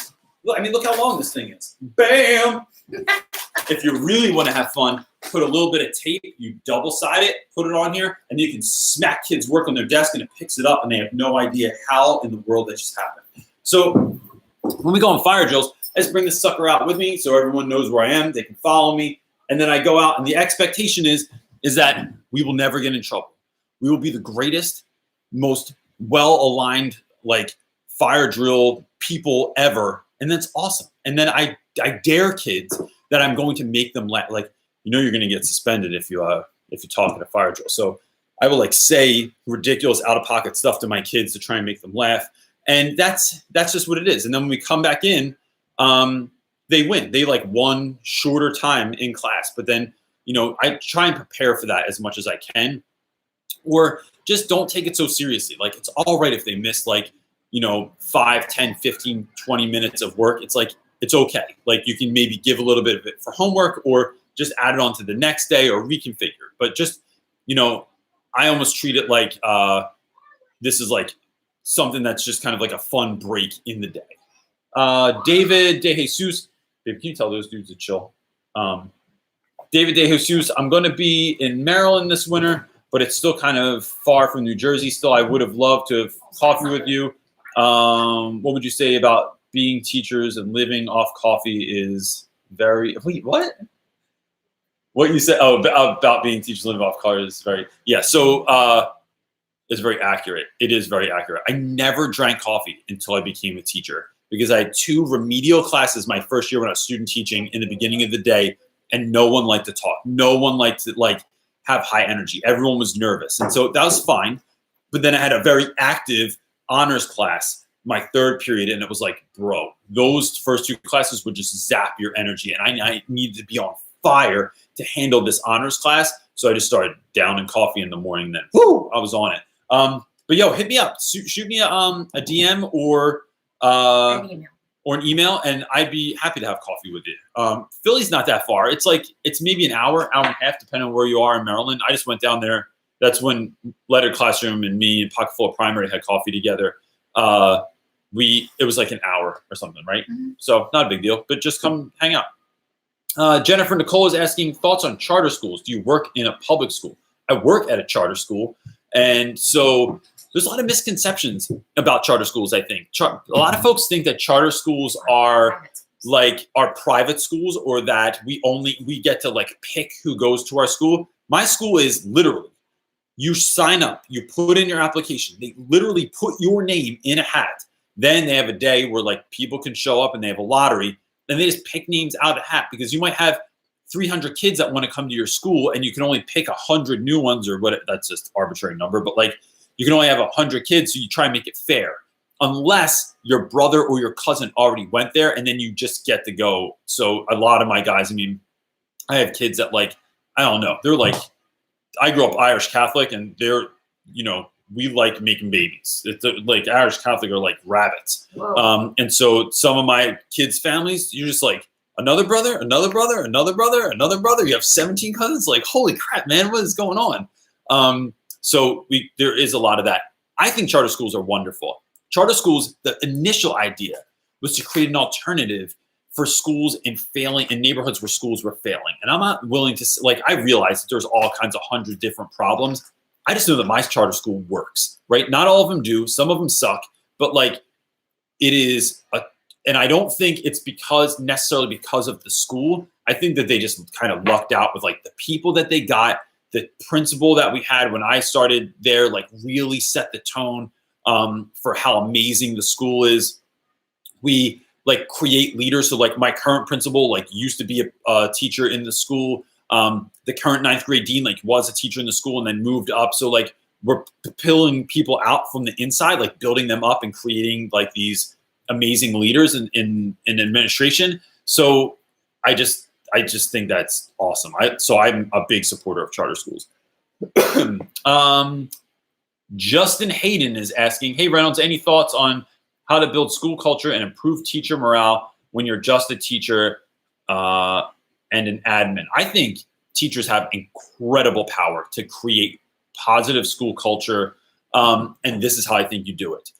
Look, I mean, look how long this thing is. Bam! If you really want to have fun, put a little bit of tape, you double-side it, put it on here, and you can smack kids' work on their desk and it picks it up and they have no idea how in the world that just happened. So when we go on fire drills, I just bring this sucker out with me so everyone knows where I am, they can follow me, and then I go out and the expectation is that we will never get in trouble. We will be the greatest, most well-aligned like fire drill people ever, and that's awesome. And then I dare kids that I'm going to make them laugh. Like, you know, you're going to get suspended if you talk at a fire drill. So I will like say ridiculous out of pocket stuff to my kids to try and make them laugh. And that's just what it is. And then when we come back in, they win. They like one shorter time in class, but then, you know, I try and prepare for that as much as I can, or just don't take it so seriously. Like, it's all right if they miss like, you know, 5, 10, 15, 20 minutes of work. It's like, it's okay. Like, you can maybe give a little bit of it for homework or just add it on to the next day or reconfigure. But just, you know, I almost treat it like this is like something that's just kind of like a fun break in the day. David De Jesus, babe, can you tell those dudes to chill? David De Jesus, I'm going to be in Maryland this winter, but it's still kind of far from New Jersey. Still, I would have loved to have coffee with you. What would you say about being teachers and living off coffee is very, wait, what? What you said, about being teachers and living off coffee is very, yeah. So it's very accurate. It is very accurate. I never drank coffee until I became a teacher because I had 2 remedial classes my first year when I was student teaching in the beginning of the day, and no one liked to talk. No one liked to like have high energy. Everyone was nervous. And so that was fine. But then I had a very active honors class my 3rd period, and it was like, bro, those first 2 classes would just zap your energy, and I needed to be on fire to handle this honors class. So I just started downing coffee in the morning. Then, whoo, I was on it. But yo, hit me up, shoot me a DM or an email, and I'd be happy to have coffee with you. Philly's not that far. It's like, it's maybe an hour and a half, depending on where you are in Maryland. I just went down there. That's when Letter Classroom and me and Pocket Full of Primary had coffee together. It was like an hour or something, right? Mm-hmm. So not a big deal, but just come hang out. Jennifer Nicole is asking thoughts on charter schools. Do you work in a public school? I work at a charter school. And so there's a lot of misconceptions about charter schools, I think. A lot of folks think that charter schools are private schools, or that we get to like pick who goes to our school. My school is literally, you sign up, you put in your application, they literally put your name in a hat. Then they have a day where like people can show up and they have a lottery, and they just pick names out of the hat, because you might have 300 kids that want to come to your school and you can only pick 100 new ones, or what, that's just arbitrary number, but like you can only have 100 kids. So you try and make it fair, unless your brother or your cousin already went there, and then you just get to go. So a lot of my guys, I mean, I have kids that like, I don't know, they're like, I grew up Irish Catholic, and they're, you know, we like making babies. It's like Irish Catholic are like rabbits. And so some of my kids' families, you're just like, another brother, another brother, another brother, another brother. You have 17 cousins. Like, holy crap, man, what is going on? So there is a lot of that. I think charter schools are wonderful. Charter schools, the initial idea was to create an alternative for schools in neighborhoods where schools were failing. And I'm not willing to, like, I realize that there's all kinds of 100 different problems. I just know that my charter school works, right? Not all of them do. Some of them suck, but like it is and I don't think it's necessarily because of the school. I think that they just kind of lucked out with like the people that they got, the principal that we had when I started there, like really set the tone for how amazing the school is. We like create leaders. So like my current principal, like used to be a teacher in the school. The current 9th grade dean, like was a teacher in the school and then moved up. So like we're pulling people out from the inside, like building them up and creating like these amazing leaders in administration. So I just think that's awesome. So I'm a big supporter of charter schools. Justin Hayden is asking, hey Reynolds, any thoughts on how to build school culture and improve teacher morale when you're just a teacher and an admin? I think teachers have incredible power to create positive school culture. And this is how I think you do it.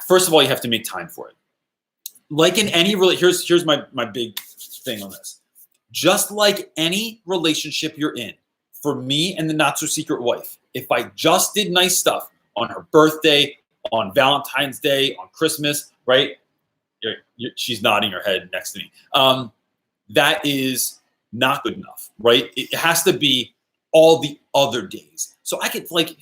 First of all, you have to make time for it. Like in any here's my big thing on this. Just like any relationship you're in, for me and the not so secret wife, if I just did nice stuff on her birthday, on Valentine's Day, on Christmas, right? She's nodding her head next to me. That is not good enough, right? It has to be all the other days. So I could like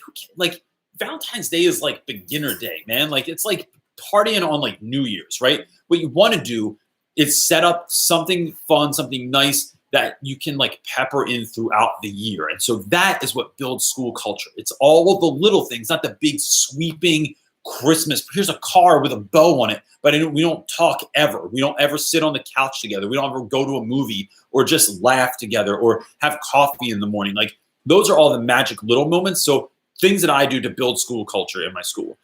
Valentine's Day is like beginner day, man. Like it's like partying on like New Year's, right? What you want to do is set up something fun, something nice that you can like pepper in throughout the year. And so that is what builds school culture. It's all of the little things, not the big sweeping Christmas. Here's a car with a bow on it, but we don't talk ever. We don't ever sit on the couch together. We don't ever go to a movie or just laugh together or have coffee in the morning. Like those are all the magic little moments. So things that I do to build school culture in my school.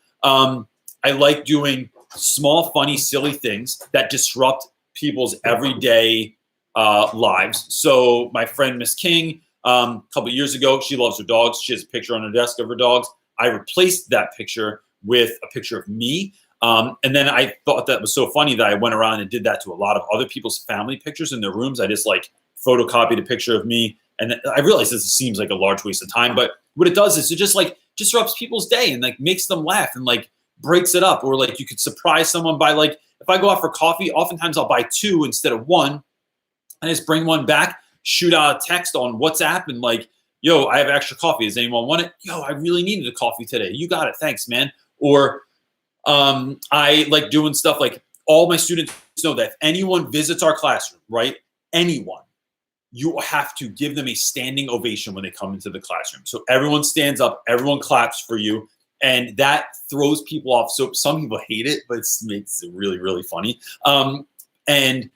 I like doing small, funny, silly things that disrupt people's everyday lives. So my friend Miss King, a couple of years ago, she loves her dogs. She has a picture on her desk of her dogs. I replaced that picture with a picture of me. And then I thought that was so funny that I went around and did that to a lot of other people's family pictures in their rooms. I just like photocopied a picture of me. And I realize this seems like a large waste of time, but what it does is it just like disrupts people's day and like makes them laugh and like breaks it up. Or like you could surprise someone by like, if I go out for coffee, oftentimes I'll buy 2 instead of 1. And just bring 1 back, shoot out a text on WhatsApp and like, yo, I have extra coffee. Does anyone want it? Yo, I really needed a coffee today. You got it. Thanks, man. Or I like doing stuff like all my students know that if anyone visits our classroom, right? Anyone, you have to give them a standing ovation when they come into the classroom. So everyone stands up, everyone claps for you. And that throws people off. So some people hate it, but it makes it really, really funny. And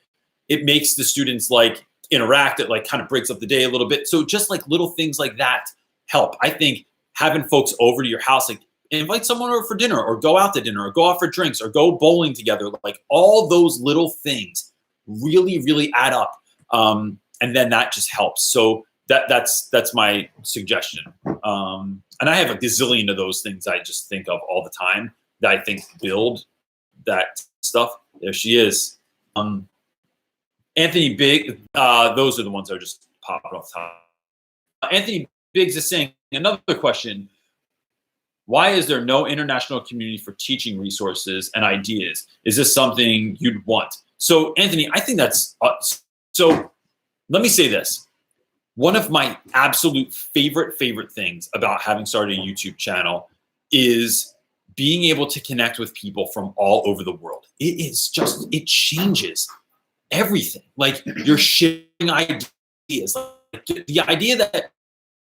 it makes the students like interact. It like kind of breaks up the day a little bit. So just like little things like that help. I think having folks over to your house, like invite someone over for dinner or go out to dinner or go out for drinks or go bowling together. Like all those little things really, really add up. And then that just helps. So that's my suggestion. And I have a gazillion of those things I just think of all the time that I think build that stuff. There she is. Anthony Biggs, those are the ones that are just popping off the top. Anthony Biggs is saying, another question, why is there no international community for teaching resources and ideas? Is this something you'd want? So Anthony, I think that's, so let me say this. One of my absolute favorite things about having started a YouTube channel is being able to connect with people from all over the world. It changes everything. Like you're sharing ideas. Like the idea that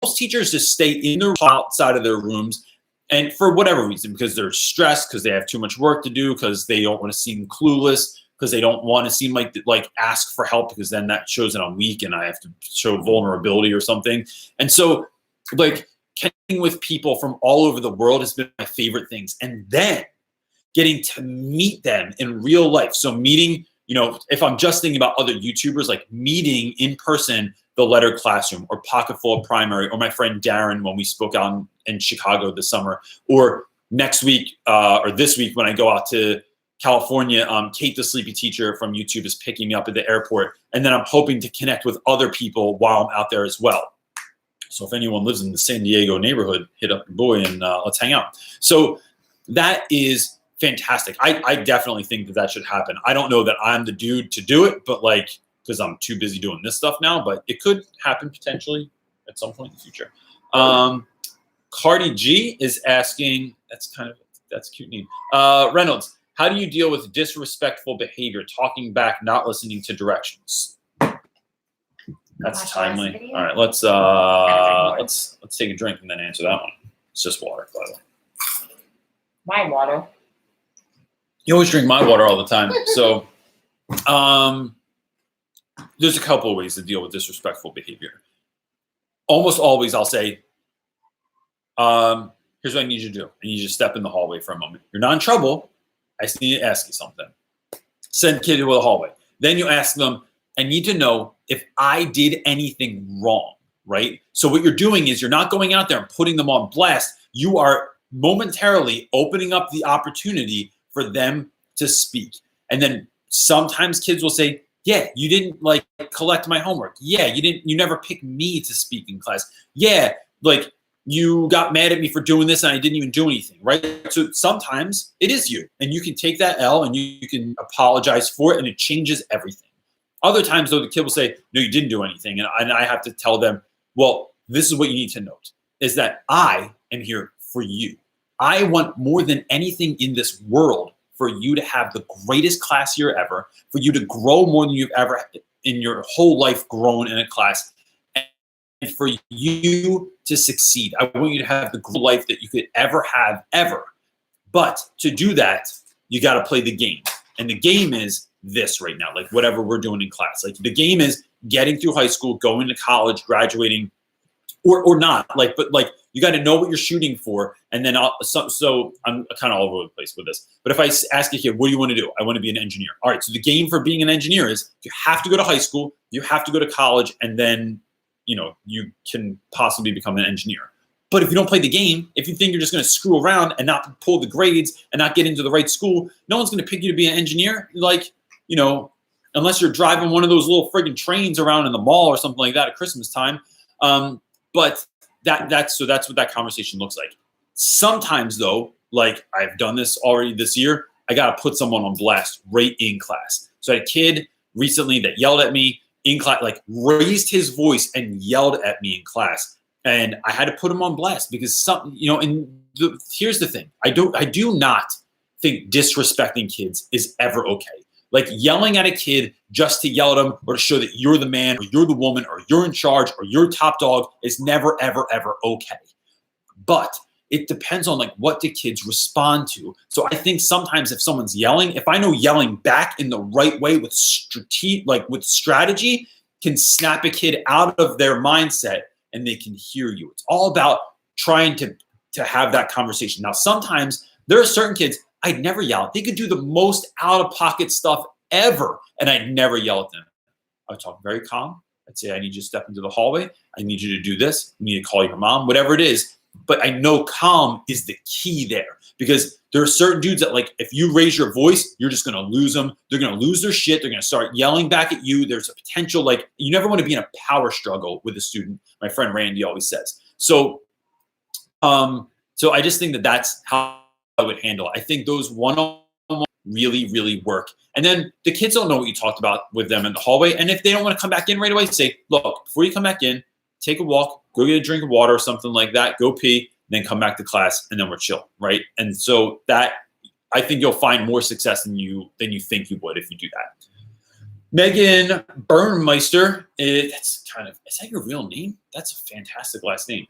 most teachers just stay in their outside of their rooms, and for whatever reason, because they're stressed, because they have too much work to do, because they don't want to seem clueless, because they don't want to seem like ask for help, because then that shows that I'm weak and I have to show vulnerability or something. And so like connecting with people from all over the world has been my favorite things. And then getting to meet them in real life. So meeting, if I'm just thinking about other YouTubers, like meeting in person, the Letter Classroom or Pocketful of Primary, or my friend Darren when we spoke out in Chicago this summer, or next week or this week when I go out to California, Kate the Sleepy Teacher from YouTube is picking me up at the airport. And then I'm hoping to connect with other people while I'm out there as well. So if anyone lives in the San Diego neighborhood, hit up your boy and let's hang out. So that is fantastic. I definitely think that should happen. I don't know that I'm the dude to do it, but because because I'm too busy doing this stuff now, but it could happen potentially at some point in the future. Cardi G is asking, that's a cute name. Reynolds, how do you deal with disrespectful behavior, talking back, not listening to directions? That's timely. All right, let's take a drink and then answer that one. It's just water, by the way. My water. You always drink my water all the time. So there's a couple of ways to deal with disrespectful behavior. Almost always I'll say, here's what I need you to do. I need you to step in the hallway for a moment. You're not in trouble. I just need to ask you something. Send the kid to the hallway. Then you ask them, I need to know if I did anything wrong, right? So what you're doing is you're not going out there and putting them on blast. You are momentarily opening up the opportunity for them to speak. And then sometimes kids will say, yeah, you didn't like collect my homework. Yeah, you never picked me to speak in class. Yeah, like you got mad at me for doing this and I didn't even do anything, right? So sometimes it is you, and you can take that L and you can apologize for it, and it changes everything. Other times though, the kid will say, no, you didn't do anything. And I have to tell them, well, this is what you need to note, is that I am here for you. I want more than anything in this world for you to have the greatest class year ever, for you to grow more than you've ever in your whole life grown in a class, and for you to succeed. I want you to have the greatest life that you could ever have, ever. But to do that, you got to play the game. And the game is this right now, like whatever we're doing in class. Like the game is getting through high school, going to college, graduating, or not. Like, but like you got to know what you're shooting for. And then so I'm kind of all over the place with this. But if I ask you here, what do you want to do? I want to be an engineer. All right. So the game for being an engineer is you have to go to high school, you have to go to college, and then you can possibly become an engineer. But if you don't play the game, if you think you're just going to screw around and not pull the grades and not get into the right school, no one's going to pick you to be an engineer. Like, unless you're driving one of those little friggin' trains around in the mall or something like that at Christmas time. But that's what that conversation looks like. Sometimes though, like I've done this already this year, I got to put someone on blast right in class. So I had a kid recently that yelled at me in class, like raised his voice and yelled at me in class. And I had to put him on blast because here's the thing. I do not think disrespecting kids is ever okay. Like yelling at a kid just to yell at them or to show that you're the man or you're the woman or you're in charge or you're top dog is never, ever, ever okay. But it depends on like what the kids respond to. So I think sometimes if someone's yelling, if I know yelling back in the right way with strategy can snap a kid out of their mindset and they can hear you. It's all about trying to have that conversation. Now, sometimes there are certain kids I'd never yell at. They could do the most out-of-pocket stuff ever, and I'd never yell at them. I would talk very calm. I'd say, I need you to step into the hallway. I need you to do this. You need to call your mom, whatever it is. But I know calm is the key there because there are certain dudes that, like, if you raise your voice, you're just going to lose them. They're going to lose their shit. They're going to start yelling back at you. There's a potential, like, you never want to be in a power struggle with a student. My friend Randy always says. So I just think that that's how I would handle it. I think those one-on-one really, really work. And then the kids don't know what you talked about with them in the hallway. And if they don't want to come back in right away, say, look, before you come back in, take a walk, go get a drink of water or something like that, go pee, then come back to class, and then we're chill, right? And so that, I think you'll find more success than you think you would if you do that. Megan Burnmeister, is that your real name? That's a fantastic last name.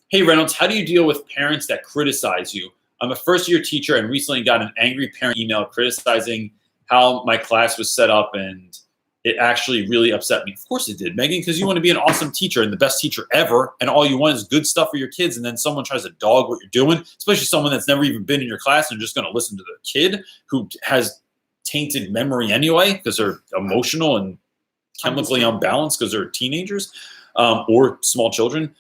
Hey, Reynolds, how do you deal with parents that criticize you? I'm a first-year teacher and recently got an angry parent email criticizing how my class was set up, and it actually really upset me. Of course it did, Megan, because you want to be an awesome teacher and the best teacher ever, and all you want is good stuff for your kids, and then someone tries to dog what you're doing, especially someone that's never even been in your class and just going to listen to the kid who has tainted memory anyway because they're emotional and chemically unbalanced because they're teenagers or small children.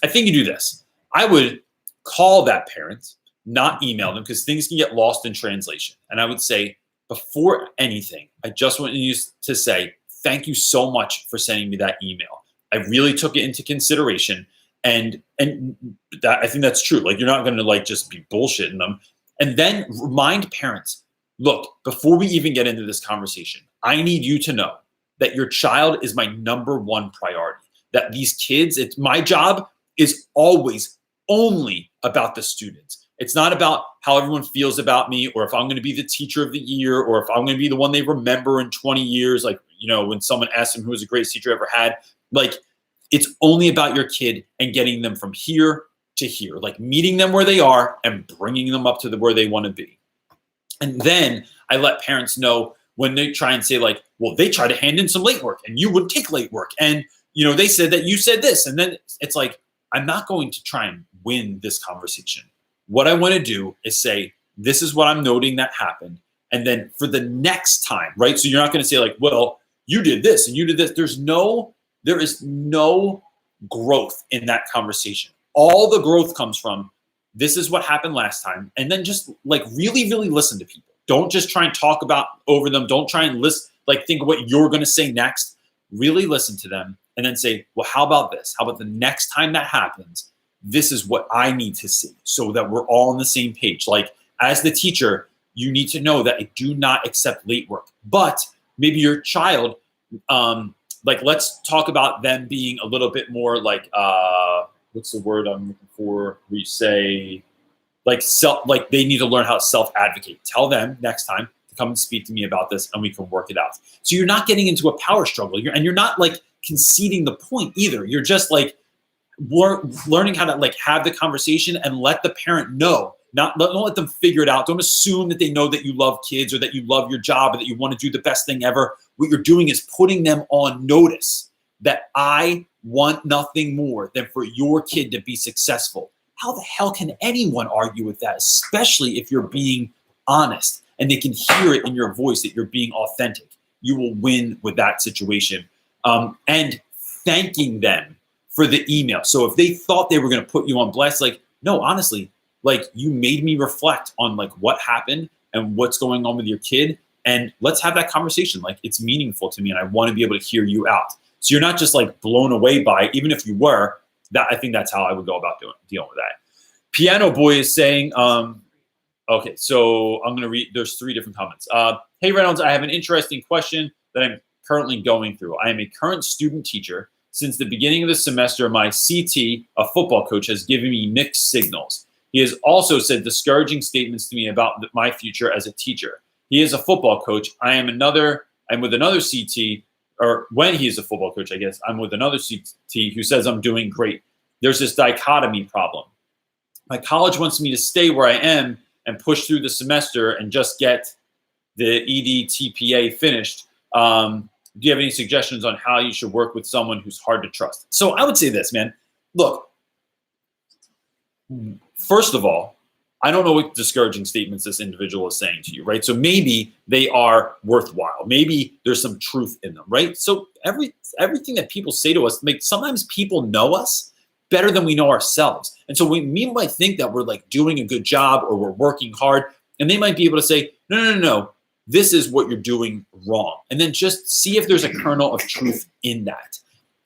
I think you do this. I would call that parent, not email them, because things can get lost in translation. And I would say, before anything, I just want you to say, thank you so much for sending me that email. I really took it into consideration. And that, I think that's true. Like, you're not going to like just be bullshitting them. And then remind parents, look, before we even get into this conversation, I need you to know that your child is my number one priority. That these kids, it's my job is always only about the students. It's not about how everyone feels about me, or if I'm going to be the teacher of the year, or if I'm going to be the one they remember in 20 years. Like, when someone asks them who was the greatest teacher ever had, like, it's only about your kid and getting them from here to here, like meeting them where they are and bringing them up to where they want to be. And then I let parents know when they try and say like, well, they try to hand in some late work and you would take late work. And, they said that you said this. And then it's like, I'm not going to try and win this conversation. What I want to do is say, this is what I'm noting that happened. And then for the next time, right? So you're not going to say like, well, you did this and you did this. There is no growth in that conversation. All the growth comes from, this is what happened last time. And then just like really, really listen to people. Don't just try and talk about over them. Don't try and think of what you're going to say next. Really listen to them and then say, well, how about this? How about the next time that happens? This is what I need to see so that we're all on the same page. Like as the teacher, you need to know that I do not accept late work, but maybe your child, let's talk about them being a little bit more like, what's the word I'm looking for? We say like they need to learn how to self-advocate. Tell them next time to come and speak to me about this and we can work it out. So you're not getting into a power struggle. You're not like conceding the point either. You're just like learning how to like have the conversation and let the parent know. Don't let them figure it out. Don't assume that they know that you love kids or that you love your job or that you want to do the best thing ever. What you're doing is putting them on notice that I want nothing more than for your kid to be successful. How the hell can anyone argue with that, especially if you're being honest and they can hear it in your voice that you're being authentic? You will win with that situation. And thanking them for the email. So if they thought they were going to put you on blast, like, no, honestly, like you made me reflect on like what happened and what's going on with your kid. And let's have that conversation. Like it's meaningful to me and I want to be able to hear you out. So you're not just like blown away by it, even if you were. That I think that's how I would go about dealing with that. Piano Boy is saying, okay, so I'm going to read, there's 3 different comments. Hey Reynolds, I have an interesting question that I'm currently going through. I am a current student teacher. Since the beginning of the semester, my CT, a football coach, has given me mixed signals. He has also said discouraging statements to me about my future as a teacher. He is a football coach. I'm with another CT, or when he is a football coach, I guess, I'm with another CT who says I'm doing great. There's this dichotomy problem. My college wants me to stay where I am and push through the semester and just get the EDTPA finished. Do you have any suggestions on how you should work with someone who's hard to trust? So I would say this, man. Look, first of all, I don't know what discouraging statements this individual is saying to you, right? So maybe they are worthwhile. Maybe there's some truth in them, right? So everything that people say to us, like sometimes people know us better than we know ourselves. And so we might think that we're like doing a good job or we're working hard, and they might be able to say, no, this is what you're doing wrong. And then just see if there's a kernel of truth in that.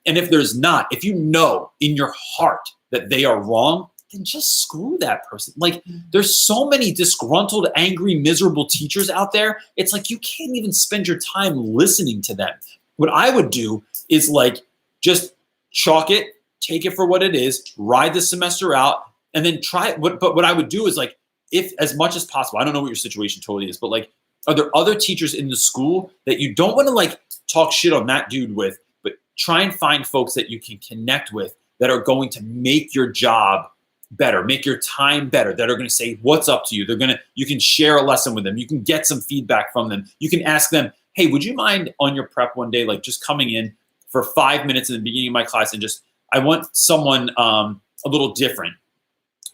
And if there's not, if you know in your heart that they are wrong, then just screw that person. Like there's so many disgruntled, angry, miserable teachers out there. It's like you can't even spend your time listening to them. What I would do is like just chalk it, take it for what it is, ride the semester out, and then try it. But what I would do is like, if as much as possible, I don't know what your situation totally is, but like, are there other teachers in the school that you don't want to like talk shit on that dude with, but try and find folks that you can connect with that are going to make your job better, make your time better, that are going to say what's up to you. You can share a lesson with them. You can get some feedback from them. You can ask them, hey, would you mind on your prep one day, like just coming in for 5 minutes in the beginning of my class and just, I want someone a little different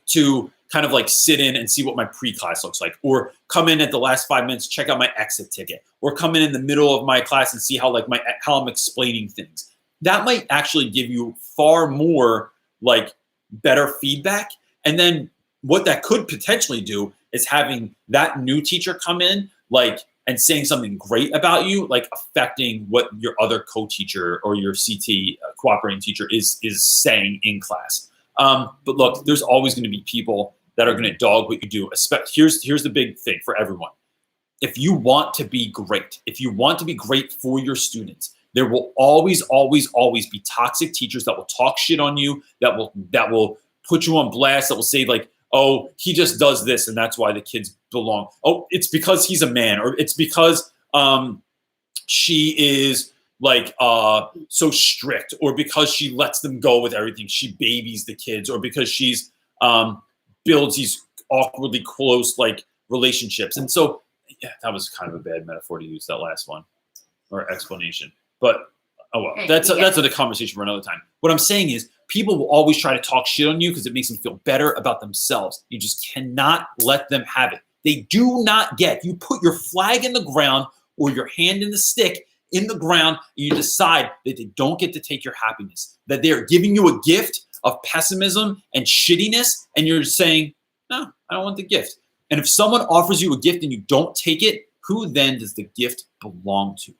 to kind of like sit in and see what my pre-class looks like, or come in at the last 5 minutes, check out my exit ticket, or come in the middle of my class and see how I'm explaining things. That might actually give you far more like better feedback. And then what that could potentially do is having that new teacher come in like and saying something great about you, like affecting what your other co-teacher or your CT cooperating teacher is saying in class. But look, there's always going to be people that are going to dog what you do. Here's the big thing for everyone. If you want to be great, if you want to be great for your students, There will always, always, always be toxic teachers that will talk shit on you, that will put you on blast, that will say like, oh, he just does this and that's why the kids belong. Oh, it's because he's a man, or it's because she is like so strict, or because she lets them go with everything. She babies the kids, or because she's builds these awkwardly close like relationships. And so yeah, that was kind of a bad metaphor to use, that last one, or explanation. But oh well, that's a conversation for another time. What I'm saying is, people will always try to talk shit on you because it makes them feel better about themselves. You just cannot let them have it. They do not get, you put your flag in the ground or your hand in the stick in the ground, and you decide that they don't get to take your happiness, that they're giving you a gift of pessimism and shittiness, and you're saying, no, I don't want the gift. And if someone offers you a gift and you don't take it, who then does the gift belong to,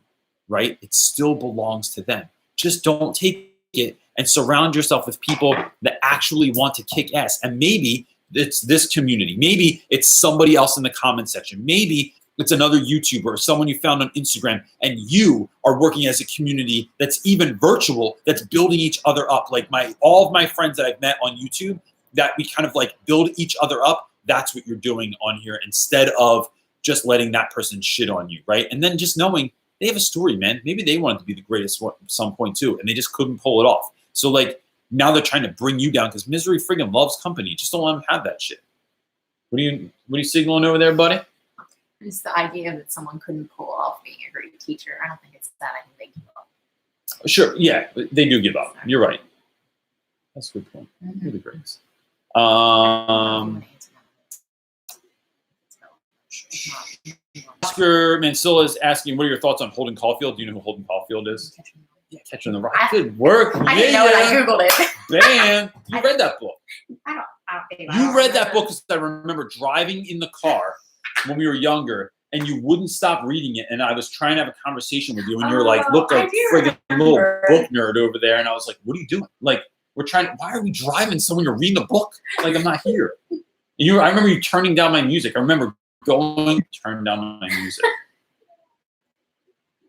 right? It still belongs to them. Just don't take it, and surround yourself with people that actually want to kick ass. And maybe it's this community. Maybe it's somebody else in the comment section. Maybe it's another YouTuber or someone you found on Instagram, and you are working as a community that's even virtual, that's building each other up. Like all of my friends that I've met on YouTube, that we kind of like build each other up. That's what you're doing on here, instead of just letting that person shit on you, right? And then just knowing they have a story, man. Maybe they wanted to be the greatest at some point too, and they just couldn't pull it off. So like now they're trying to bring you down because misery friggin' loves company. Just don't let them have that shit. What are you signaling over there, buddy? It's the idea that someone couldn't pull off being a great teacher. I don't think it's that. I think they give up. Sure, yeah, they do give up. You're right. That's a good point. Really great. Oscar Mansilla is asking, what are your thoughts on Holden Caulfield? Do you know who Holden Caulfield is? Yeah, Catcher in the Rye. Good work. I didn't know it. I Googled it. Bam. You read that book. I don't You read that book because I remember driving in the car when we were younger, and you wouldn't stop reading it. And I was trying to have a conversation with you, and you're like, look, like friggin' little book nerd over there. And I was like, what are you doing? Like, why are we driving so when you're reading a book? Like, I'm not here. I remember you turning down my music. I remember going to turn down my music.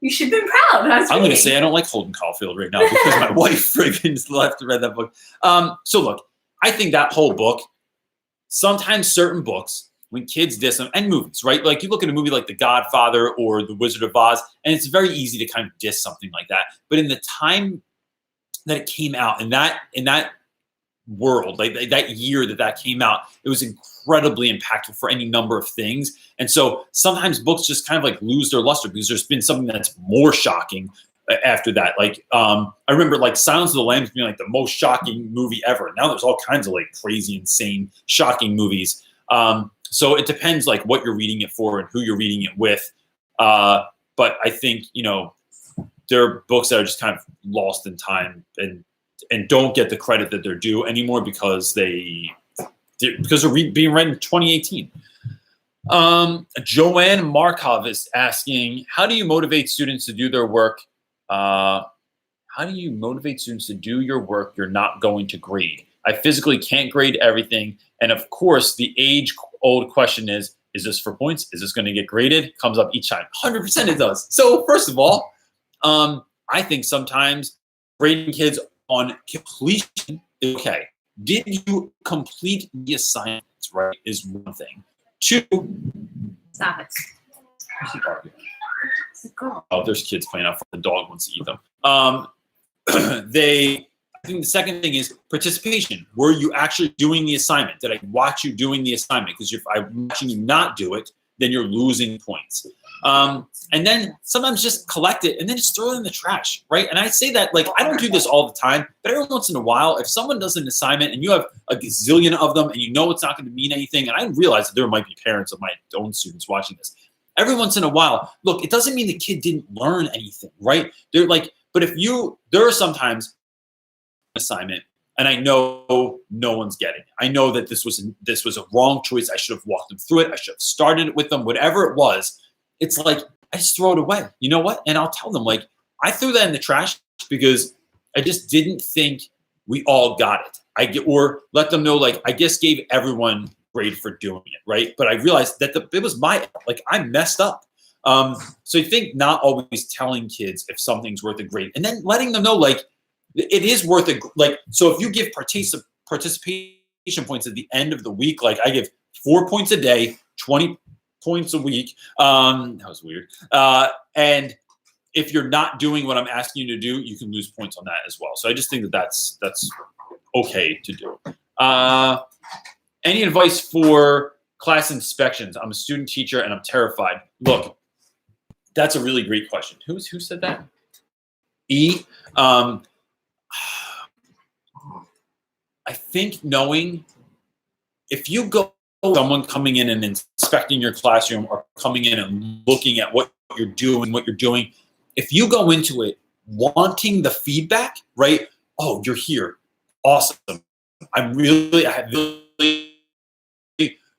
You should have been proud. I'm going to say I don't like Holden Caulfield right now because my wife friggin' left to read that book. So look, I think that whole book, sometimes certain books, when kids diss them, and movies, right? Like you look at a movie like The Godfather or The Wizard of Oz, and it's very easy to kind of diss something like that. But in the time that it came out, in that world, like that year that came out, it was incredibly impactful for any number of things. And so sometimes books just kind of like lose their luster because there's been something that's more shocking after that. Like I remember like Silence of the Lambs being like the most shocking movie ever. Now there's all kinds of like crazy, insane, shocking movies. So it depends like what you're reading it for and who you're reading it with. But I think, there are books that are just kind of lost in time and don't get the credit that they're due anymore because they're being read in 2018. Joanne Markov is asking, how do you motivate students to do their work? How do you motivate students to do your work you're not going to grade? I physically can't grade everything. And of course, the age-old question is this for points? Is this going to get graded? Comes up each time. 100% it does. So first of all, I think sometimes grading kids on completion is okay. Did you complete the assignments, right, is one thing. Two. Stop it. Oh, there's kids playing out front. The dog wants to eat them. I think the second thing is participation. Were you actually doing the assignment? Did I watch you doing the assignment? Because if I'm watching you not do it, then you're losing points. And then sometimes just collect it and then just throw it in the trash, right? And I say that, like, I don't do this all the time, but every once in a while, if someone does an assignment and you have a gazillion of them and you know it's not going to mean anything, and I realize that there might be parents of my own students watching this, every once in a while, look, it doesn't mean the kid didn't learn anything, right? They're like, but there are sometimes assignment and I know no one's getting it. I know that this was a wrong choice. I should have walked them through it. I should have started it with them, whatever it was. It's like, I just throw it away. You know what? And I'll tell them, like, I threw that in the trash because I just didn't think we all got it. Or let them know, like, I just gave everyone grade for doing it, right? But I realized that it was like, I messed up. So I think not always telling kids if something's worth a grade, and then letting them know like it is worth a like. So if you give participation points at the end of the week, like I give 4 points a day, 20 points a week. That was weird. And if you're not doing what I'm asking you to do, you can lose points on that as well. So I just think that that's okay to do. Any advice for class inspections? I'm a student teacher and I'm terrified. Look, that's a really great question. Who said that? E. I think knowing if you go someone coming in and inspecting your classroom or coming in and looking at what you're doing, if you go into it wanting the feedback, right? Oh, you're here. Awesome. I have really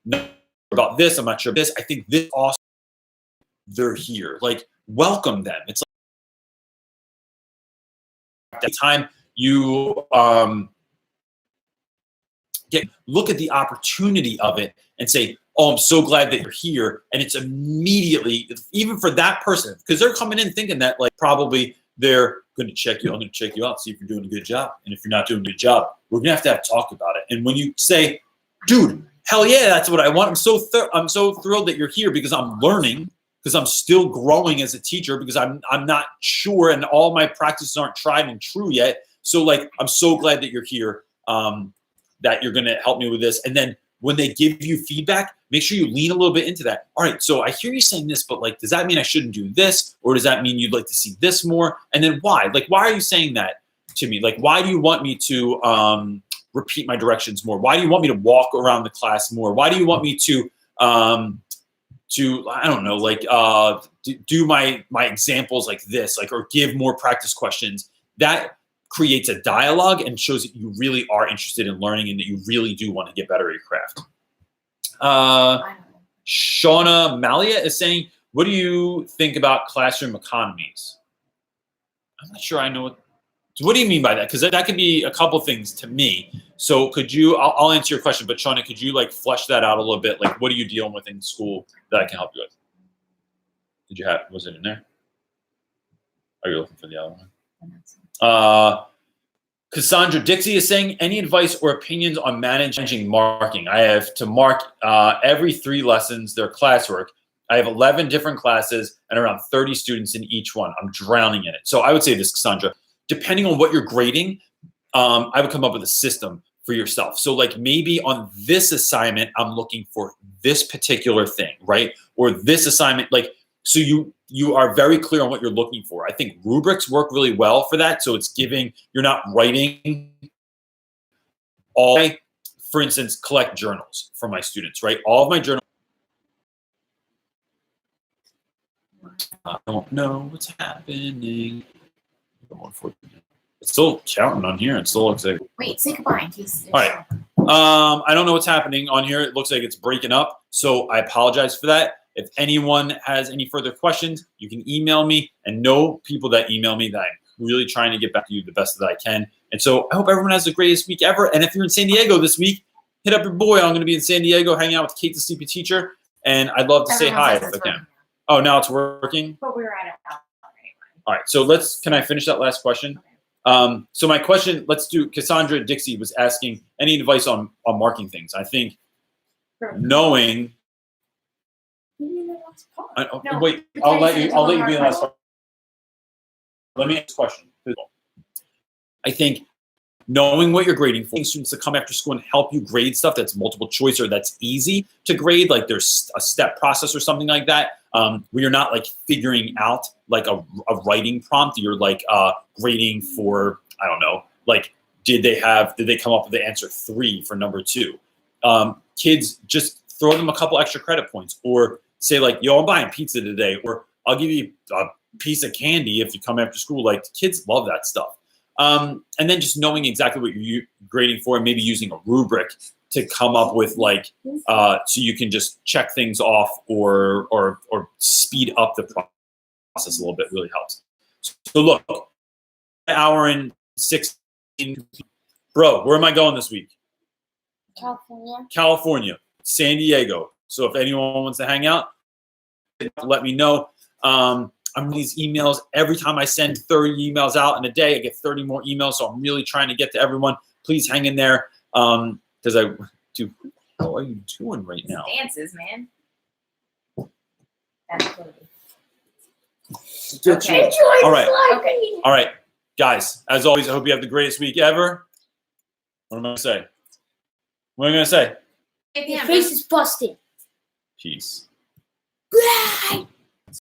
know about this. I'm not sure this. I think this awesome. They're here. Like, welcome them. It's like at the time you look at the opportunity of it and say, oh, I'm so glad that you're here. And it's immediately, even for that person, because they're coming in thinking that like probably they're going to check you. I'm going to check you out, see if you're doing a good job. And if you're not doing a good job, we're going to have talk about it. And when you say, dude, hell yeah, that's what I want. I'm so thrilled that you're here because I'm learning, because I'm still growing as a teacher, because I'm not sure and all my practices aren't tried and true yet. So like, I'm so glad that you're here, that you're going to help me with this. And then when they give you feedback, make sure you lean a little bit into that. All right, so I hear you saying this, but like, does that mean I shouldn't do this? Or does that mean you'd like to see this more? And then why? Like, why are you saying that to me? Like, why do you want me to repeat my directions more? Why do you want me to walk around the class more? Why do you want me to I don't know, like do my examples like this, like, or give more practice questions? That creates a dialogue and shows that you really are interested in learning and that you really do want to get better at your craft. Shauna Malia is saying, what do you think about classroom economies? I'm not sure I know what do you mean by that? Because that could be a couple things to me. So could you, I'll answer your question, but Shauna, could you like flesh that out a little bit? Like, what are you dealing with in school that I can help you with? Was it in there? Are you looking for the other one? Cassandra Dixie is saying, any advice or opinions on managing marking? I have to mark every 3 lessons, their classwork. I have 11 different classes and around 30 students in each one. I'm drowning in it. So I would say this, Cassandra, depending on what you're grading, I would come up with a system for yourself. So like maybe on this assignment, I'm looking for this particular thing, right? Or this assignment, like, so you are very clear on what you're looking for. I think rubrics work really well for that. So it's giving, you're not writing all, for instance, collect journals for my students, right? All of my journals. I don't know what's happening. It's still counting on here. It still looks like. Wait, say goodbye in case. All right. I don't know what's happening on here. It looks like it's breaking up. So I apologize for that. If anyone has any further questions, you can email me, and know people that email me that I'm really trying to get back to you the best that I can. And so I hope everyone has the greatest week ever. And if you're in San Diego this week, hit up your boy. I'm going to be in San Diego hanging out with Kate the Sleepy Teacher. And I'd love to say hi if I can. Oh, now it's working? But we're at it anyway. All right. So can I finish that last question? So my question, let's do, Cassandra Dixie was asking any advice on marking things. I think knowing. Wait, I'll let you be the last part. Let me ask a question. I think knowing what you're grading for, students to come after school and help you grade stuff that's multiple choice or that's easy to grade, like there's a step process or something like that, where you're not like figuring out like a writing prompt. You're like grading for, I don't know, like did they come up with the answer 3 for number 2? Kids, just throw them a couple extra credit points, or say like, yo, I'm buying pizza today, or I'll give you a piece of candy if you come after school. Like kids love that stuff. And then just knowing exactly what you're grading for, and maybe using a rubric to come up with like, so you can just check things off or speed up the process a little bit really helps. So look, an hour and 16. Bro, where am I going this week? California, San Diego. So if anyone wants to hang out, let me know. I'm in these emails. Every time I send 30 emails out in a day, I get 30 more emails. So I'm really trying to get to everyone. Please hang in there. Because I do. How are you doing right now? Dances, man. That's funny. Okay. Okay. All right. Okay. All right, guys. As always, I hope you have the greatest week ever. What am I gonna say? What am I gonna say? Your face is busted. Peace. Right.